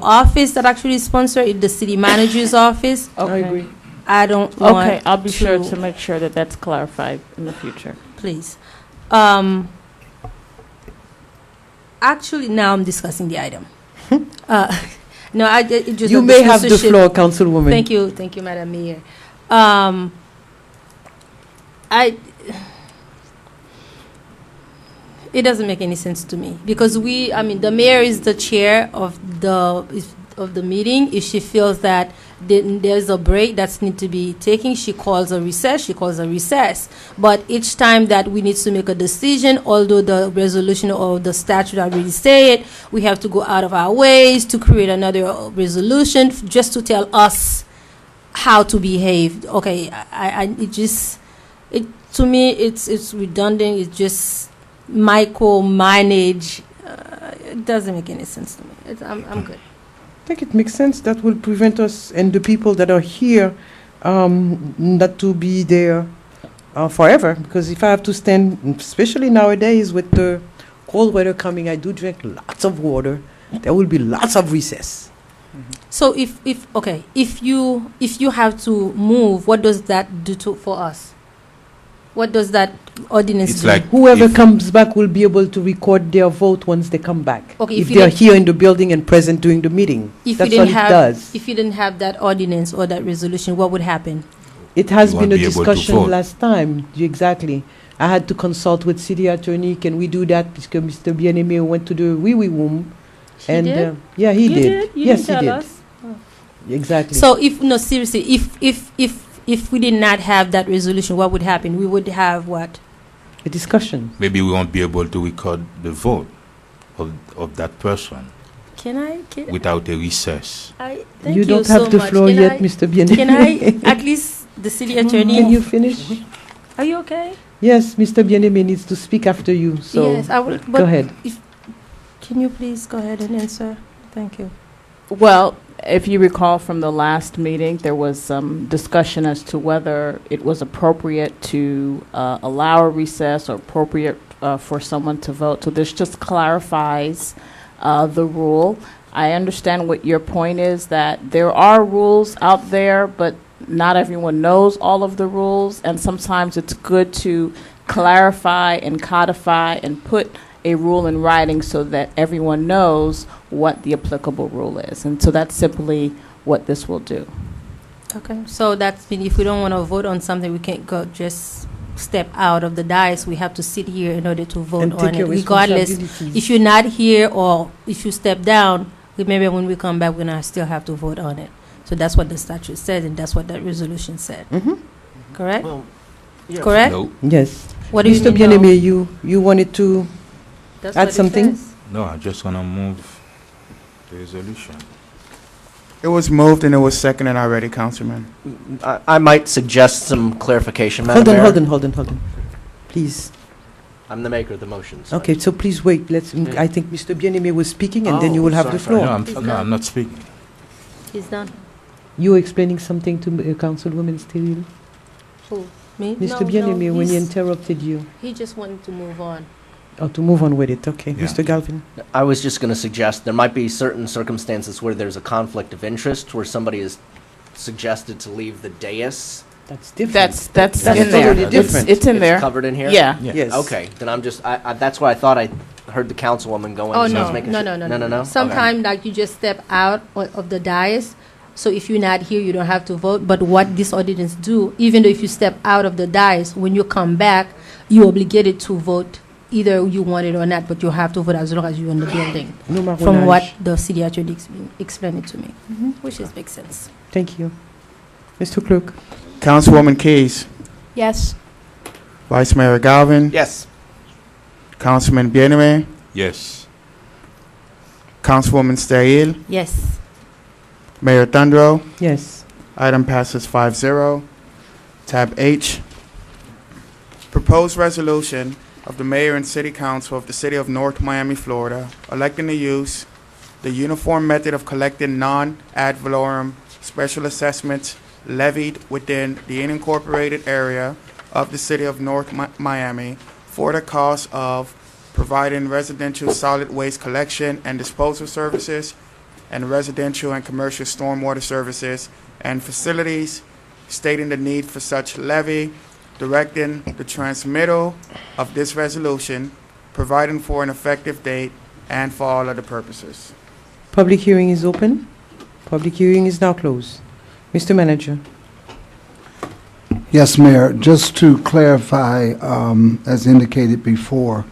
office that actually sponsor it, the city manager's office, Okay. I agree. I don't want. Okay, I'll be sure to make sure that that's clarified in the future. Please. Actually, now I'm discussing the item. No, it just You the may have the sponsorship- floor, Councilwoman. Thank you, Madam Mayor. It doesn't make any sense to me because the mayor is the chair of the meeting. If she feels that there's a break that's need to be taken, she calls a recess. But each time that we need to make a decision, although the resolution or the statute already say it, we have to go out of our ways to create another resolution just to tell us how to behave. Okay, to me it's redundant. It's just micromanage. It doesn't make any sense to me. I'm good. I think it makes sense. That will prevent us and the people that are here not to be there forever. Because if I have to stand, especially nowadays with the cold weather coming, I do drink lots of water. There will be lots of recess. So if you have to move, what does that do for us? What does that ordinance It's do? like Whoever comes back will be able to record their vote once they come back. Okay, if if you they are don't- here in the building and present during the meeting. If That's you all didn't it have does. if you didn't have that ordinance or that resolution, what would happen? It has You been won't a be able to discussion vote. last time. Exactly. I had to consult with city attorney. Can we do that? Because Mr. Bien-Aimé went to the wee room. He and did? Yeah, he You did. did? You Yes, didn't tell he did. us? Exactly. So if we did not have that resolution, what would happen? We would have what? a discussion. maybe we won't be able to record the vote of that person Can I? without a recess. Thank You don't have so the much. floor Can yet, I- Mr. Bien. Can I, at least the city attorney? Can you finish? Are you okay? Yes, Mr. Bien-Aimé needs to speak after you, so Yes, I will. go ahead. Can you please go ahead and answer? Thank you. Well, if you recall from the last meeting, there was some discussion as to whether it was appropriate to allow a recess or appropriate for someone to vote. So this just clarifies the rule. I understand what your point is, that there are rules out there, but not everyone knows all of the rules, and sometimes it's good to clarify and codify and put a rule in writing so that everyone knows what the applicable rule is. And so that's simply what this will do. Okay, so that's mean if we don't want to vote on something, we can't go just step out of the dais. We have to sit here in order to vote And on take it, your regardless. responsibilities. If you're not here or if you step down, maybe when we come back, we're gonna still have to vote on it. So that's what the statute said, and that's what that resolution said. Correct? Correct? No. Yes. What do you Mr. mean, no? Bien-Aimé, you wanted to That's add what it something? says. No, I just want to move the resolution. It was moved and it was seconded already, Councilman. I might suggest some clarification, Madam Hold on, Mayor. hold on. Please. I'm the maker of the motion. so I Okay, so please wait. I think Mr. Bien-Aimé was speaking, and then you will have the Sorry. floor. No, I'm not speaking. He's done. You were explaining something to Councilwoman Steril? Who? Me? Mr. No, Bien-Aimé, when he he's- interrupted you. He just wanted to move on. Oh, to move on with it, okay. Yeah. Mr. Galvin? I was just going to suggest there might be certain circumstances where there's a conflict of interest, where somebody is suggested to leave the dais. That's different. That's That's in there. totally different. It's in there. It's covered in here? Yeah. Yes. Okay, then I'm just, that's why I thought I heard the councilwoman going. Oh, so I was no, making no, sure- no. No? Sometimes, like, you just step out of the dais, so if you're not here, you don't have to vote. But what this ordinance do, even though if you step out of the dais, when you come back, you're obligated to vote, either you want it or not, but you have to vote as long as you're in the building. No From what marronage. the city attorney explained it to me, which is makes sense. Thank you. Mr. Clerk? Councilwoman Keys, Yes. Vice Mayor Galvin, Yes. Councilman Bien-Aimé, Yes. Councilwoman Steril, Yes. Mayor Thundro. Yes. Item passes 5-0. Tab H, proposed resolution of the mayor and city council of the city of North Miami, Florida, electing to use the uniform method of collecting non-ad valorem special assessments levied within the unincorporated area of the city of North Miami for the cost of providing residential solid waste collection and disposal services and residential and commercial stormwater services and facilities, stating the need for such levy, directing the transmittal of this resolution, providing for an effective date, and for all other purposes. Public hearing is open. Public hearing is now closed. Mr. Manager? Yes, Mayor, just to clarify, as indicated before,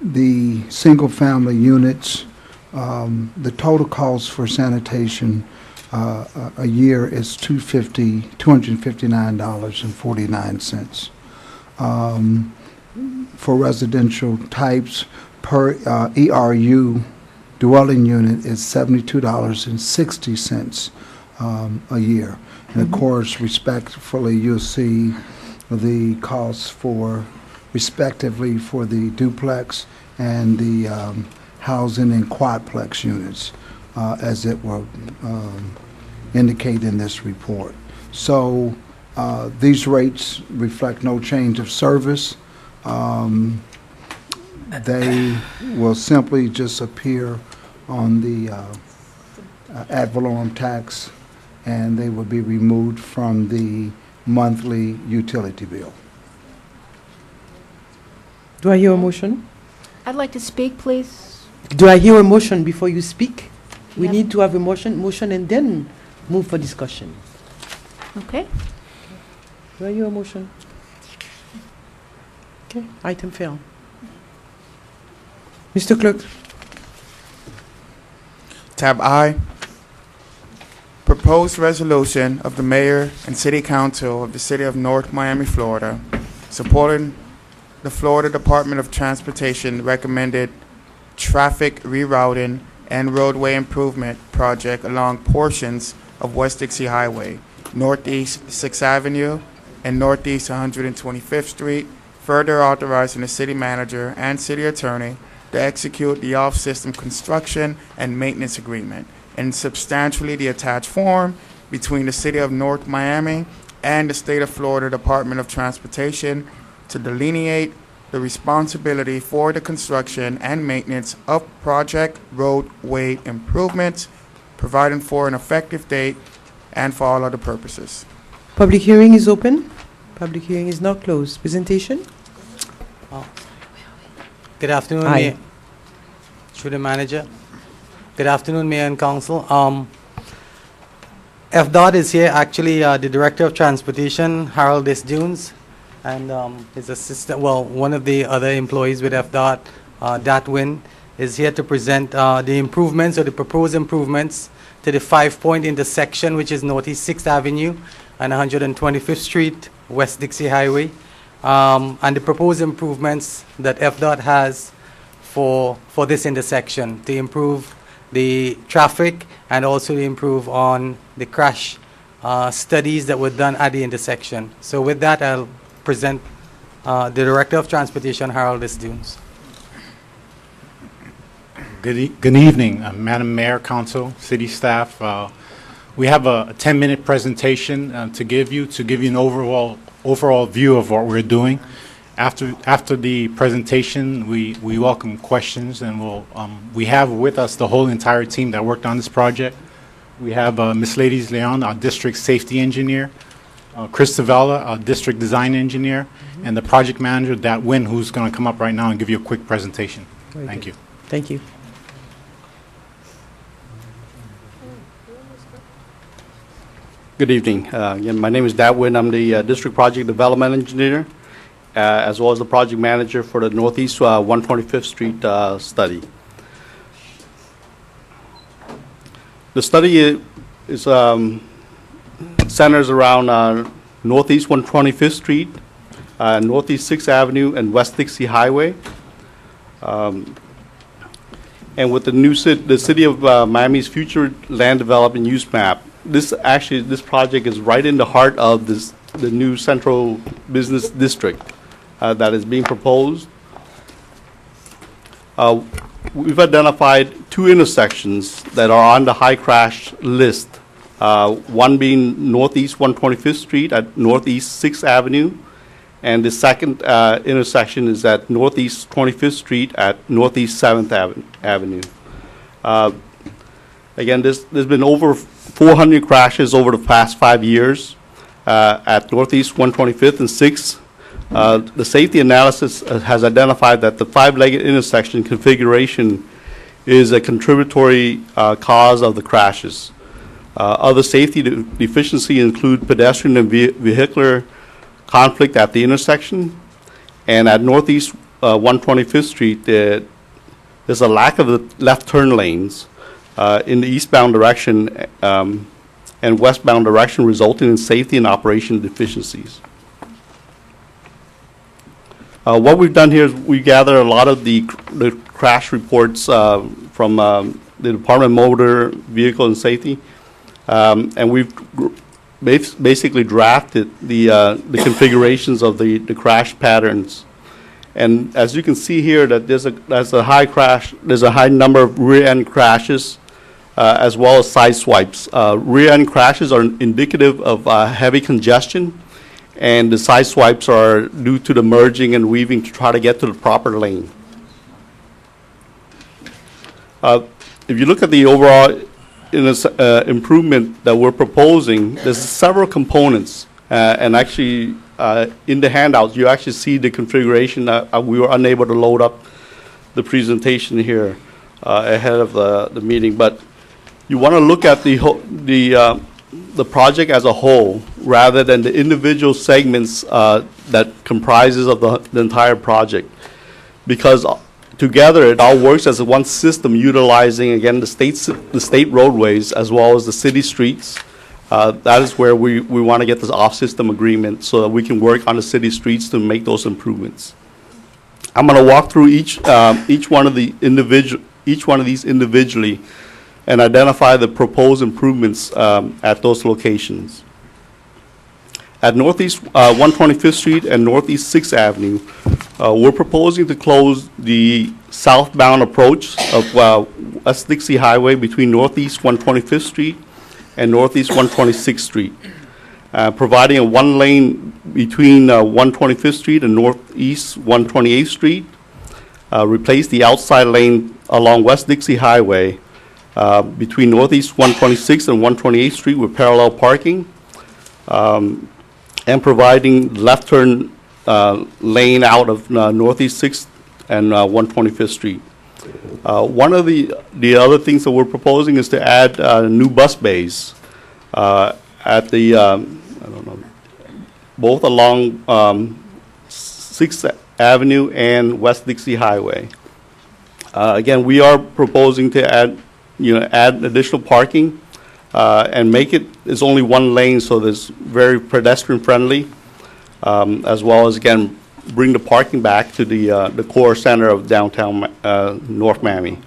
the single-family units, the total cost for sanitation a year is $259.49. For residential types, per ERU dwelling unit is $72.60 a year. And of course, respectively, you'll see the costs for, respectively, for the duplex and the housing and quadplex units, as it will indicate in this report. So these rates reflect no change of service. They will simply just appear on the ad valorem tax, and they will be removed from the monthly utility bill. Do I hear a motion? I'd like to speak, please. Do I hear a motion before you speak? We Yep. need to have a motion and then move for discussion. Okay. Do I hear a motion? Okay, item fail. Mr. Clerk? Tab I, proposed resolution of the mayor and city council of the city of North Miami, Florida, supporting the Florida Department of Transportation recommended traffic rerouting and roadway improvement project along portions of West Dixie Highway, Northeast 6th Avenue, and Northeast 125th Street, further authorizing the city manager and city attorney to execute the off-system construction and maintenance agreement in substantially the attached form between the City of North Miami and the State of Florida Department of Transportation to delineate the responsibility for the construction and maintenance of project roadway improvements, providing for an effective date and for all other purposes. Public hearing is open. Public hearing is now closed. Presentation? Good afternoon, Hi. Mayor. Through the manager. Good afternoon, Mayor and Council. FDOT is here, actually, the Director of Transportation, Harold S. Dunes, and his assistant, well, one of the other employees with FDOT, Datwin, is here to present the improvements or the proposed improvements to the 5-point intersection, which is Northeast 6th Avenue and 125th Street, West Dixie Highway, and the proposed improvements that FDOT has for this intersection to improve the traffic and also to improve on the crash studies that were done at the intersection. So with that, I'll present the Director of Transportation, Harold S. Dunes. Good evening, Madam Mayor, Council, City staff. We have a 10-minute presentation to give you an overall view of what we're doing. After the presentation, we welcome questions, and we have with us the whole entire team that worked on this project. We have Ms. Ladies Leon, our district safety engineer, Chris Tavella, our district design engineer, and the project manager, Dat Win, who's going to come up right now and give you a quick presentation. Thank you. Thank you. Good evening. Again, my name is Dat Win. I'm the district project development engineer, as well as the project manager for the Northeast 125th Street study. The study is centers around Northeast 125th Street, Northeast 6th Avenue, and West Dixie Highway. And with the City of Miami's future land development use map, this project is right in the heart of the new central business district that is being proposed. We've identified two intersections that are on the high crash list. One being Northeast 125th Street at Northeast 6th Avenue, and the second intersection is at Northeast 25th Street at Northeast 7th Avenue. Again, there's been over 400 crashes over the past 5 years at Northeast 125th and 6th. The safety analysis has identified that the five-legged intersection configuration is a contributory cause of the crashes. Other safety deficiencies include pedestrian and vehicular conflict at the intersection, and at Northeast 125th Street, there's a lack of the left turn lanes in the eastbound direction and westbound direction, resulting in safety and operation deficiencies. What we've done here is we gather a lot of the crash reports from the Department of Motor Vehicle and Safety, and we've basically drafted the configurations of the crash patterns. And as you can see here, that there's a high number of rear-end crashes, as well as side swipes. Rear-end crashes are indicative of heavy congestion, and the side swipes are due to the merging and weaving to try to get to the proper lane. If you look at the overall improvement that we're proposing, there's several components, and actually in the handouts you actually see the configuration. We were unable to load up the presentation here ahead of the meeting, but you want to look at the project as a whole rather than the individual segments that comprises of the entire project, because together it all works as one system, utilizing again the state roadways as well as the city streets, That is where we want to get this off-system agreement so that we can work on the city streets to make those improvements. I'm going to walk through each one of these individually and identify the proposed improvements at those locations. At Northeast 125th Street and Northeast 6th Avenue, we're proposing to close the southbound approach of West Dixie Highway between Northeast 125th Street and Northeast 126th Street, providing a one lane between 125th Street and Northeast 128th Street, replace the outside lane along West Dixie Highway between Northeast 126th and 128th Street with parallel parking, and providing left turn lane out of Northeast 6th and 125th Street. One of the other things that we're proposing is to add new bus bays at the, both along 6th Avenue and West Dixie Highway. Again, we are proposing to add additional parking and make it's only one lane, so there's very pedestrian friendly, as well as, again, bring the parking back to the core center of downtown North Miami.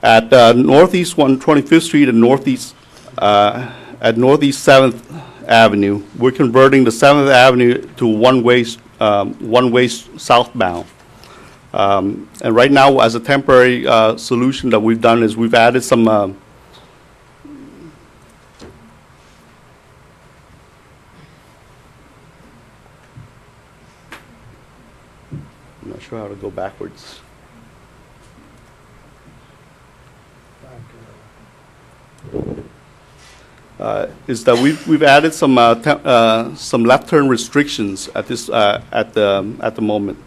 At Northeast 125th Street and Northeast 7th Avenue, we're converting the 7th Avenue to one-way southbound. And right now, as a temporary solution that we've done is we've added some I'm not sure how to go backwards. Is that we've added some left turn restrictions at this at the moment.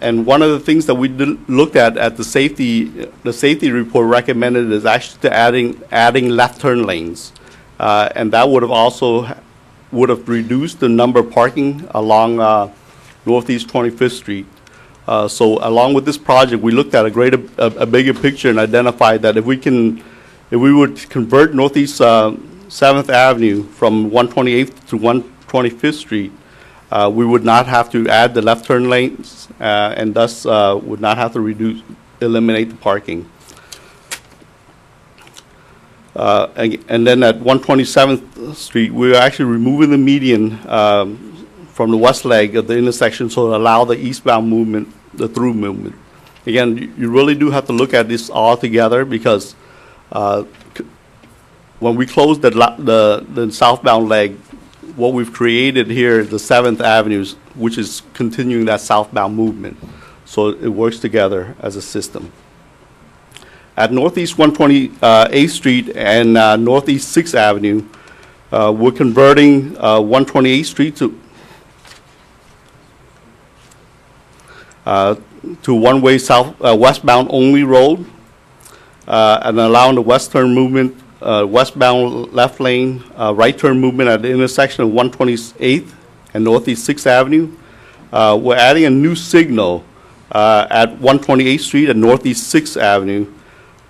And one of the things that we looked at the safety report recommended is actually to adding left turn lanes, and that would have reduced the number of parking along Northeast 25th Street. So along with this project, we looked at a bigger picture and identified that if we would convert Northeast 7th Avenue from 128th to 125th Street, we would not have to add the left turn lanes and thus would not have to eliminate the parking. And then at 127th Street, we're actually removing the median from the west leg of the intersection so to allow the eastbound movement, the through movement. Again, you really do have to look at this all together because when we close the southbound leg, what we've created here is the 7th Avenue, which is continuing that southbound movement. So it works together as a system. At Northeast 128th Street and Northeast 6th Avenue, we're converting 128th Street to one-way westbound only road, and allowing the west turn movement, westbound left lane, right turn movement at the intersection of 128th and Northeast 6th Avenue. We're adding a new signal at 128th Street and Northeast 6th Avenue,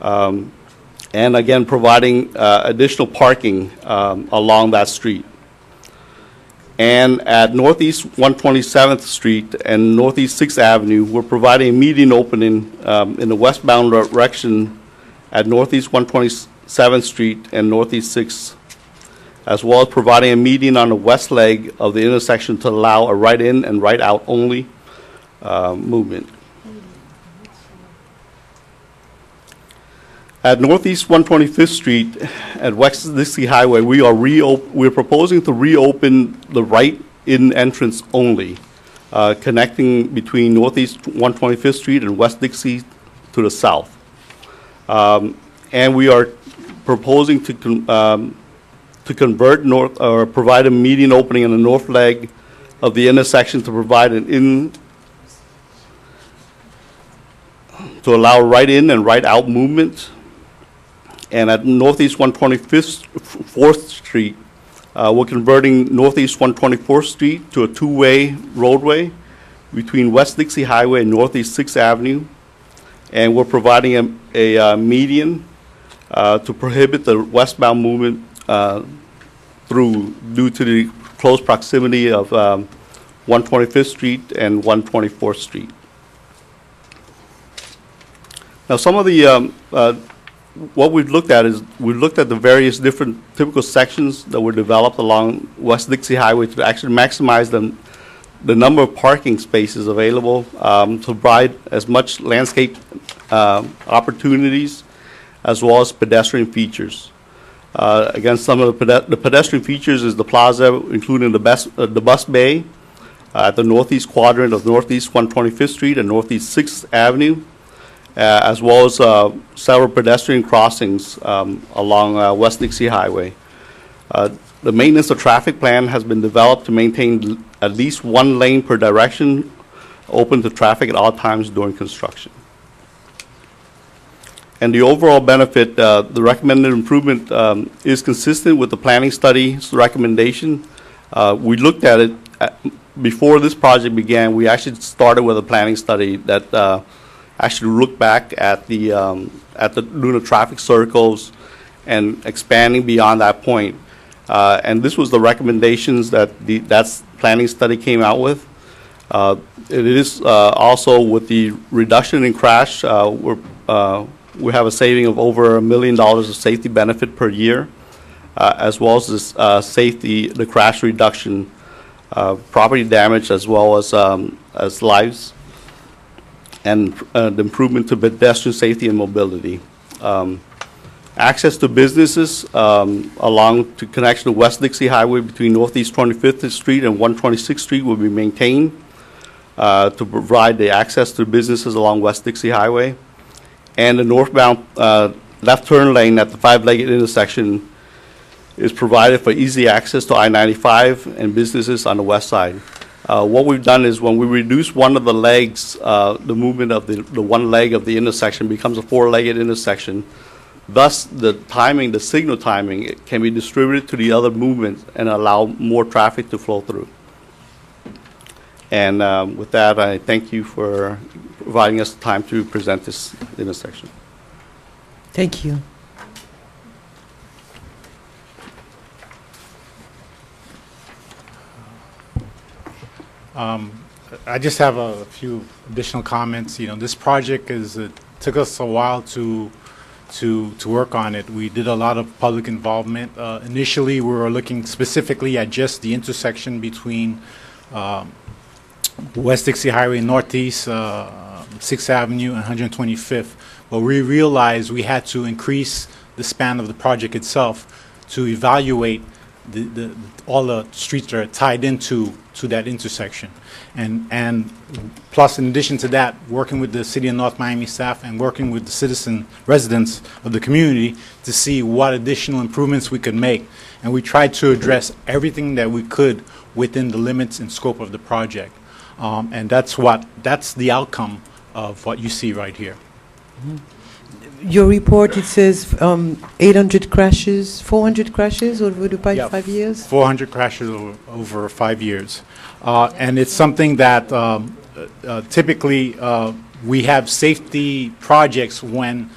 and again providing additional parking along that street. And at Northeast 127th Street and Northeast 6th Avenue, we're providing a median opening in the westbound direction at Northeast 127th Street and Northeast 6th, as well as providing a median on the west leg of the intersection to allow a right in and right out only movement. At Northeast 125th Street at West Dixie Highway, we're proposing to reopen the right in entrance only, connecting between Northeast 125th Street and West Dixie to the south. And we are proposing to convert north or provide a median opening in the north leg of the intersection to provide to allow right in and right out movement. And at Northeast 124th Street, we're converting Northeast 124th Street to a two-way roadway between West Dixie Highway and Northeast 6th Avenue. And we're providing a median to prohibit the westbound movement due to the close proximity of 125th Street and 124th Street. Now, some of the what we've looked at is we've looked at the various different typical sections that were developed along West Dixie Highway to actually maximize the number of parking spaces available, to provide as much landscape opportunities as well as pedestrian features. Again, some of the pedestrian features is the plaza, including the bus bay at the northeast quadrant of Northeast 125th Street and Northeast 6th Avenue, as well as several pedestrian crossings along West Dixie Highway. The maintenance of traffic plan has been developed to maintain at least one lane per direction open to traffic at all times during construction. And the overall benefit, the recommended improvement is consistent with the planning study's recommendation. We looked at it before this project began. We actually started with a planning study that actually looked back at the doing the traffic circles and expanding beyond that point. And this was the recommendations that that planning study came out with. It is also with the reduction in crash, we have a saving of over $1 million of safety benefit per year, as well as this the crash reduction, property damage, as well as lives, and the improvement to pedestrian safety and mobility. Access to businesses along to connection to West Dixie Highway between Northeast 25th Street and 126th Street will be maintained to provide the access to businesses along West Dixie Highway. And the northbound left turn lane at the five-legged intersection is provided for easy access to I-95 and businesses on the west side. What we've done is when we reduce one of the legs, the movement of the one leg of the intersection becomes a four-legged intersection. Thus, the timing, the signal timing, it can be distributed to the other movements and allow more traffic to flow through. And with that, I thank you for providing us time to present this intersection. Thank you. I just have a few additional comments. You know, this project took us a while to work on it. We did a lot of public involvement. Initially, we were looking specifically at just the intersection between West Dixie Highway Northeast, 6th Avenue and 125th. But we realized we had to increase the span of the project itself to evaluate all the streets that are tied into that intersection. And plus, in addition to that, working with the City of North Miami staff and working with the residents of the community to see what additional improvements we could make. And we tried to address everything that we could within the limits and scope of the project. And that's the outcome of what you see right here. Your report, it says 800 crashes, 400 crashes over the past 5 years? 400 crashes over 5 years. And it's something that typically we have safety projects when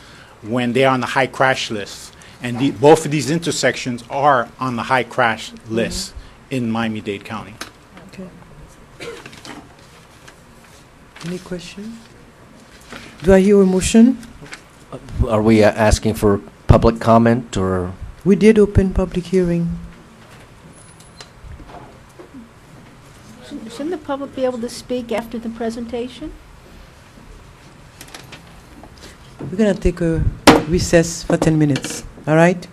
they are on the high crash list. And both of these intersections are on the high crash list in Miami-Dade County. Okay. Any question? Do I hear a motion? Are we asking for public comment, or? We did open public hearing. Shouldn't the public be able to speak after the presentation? We're going to take a recess for 10 minutes, all right?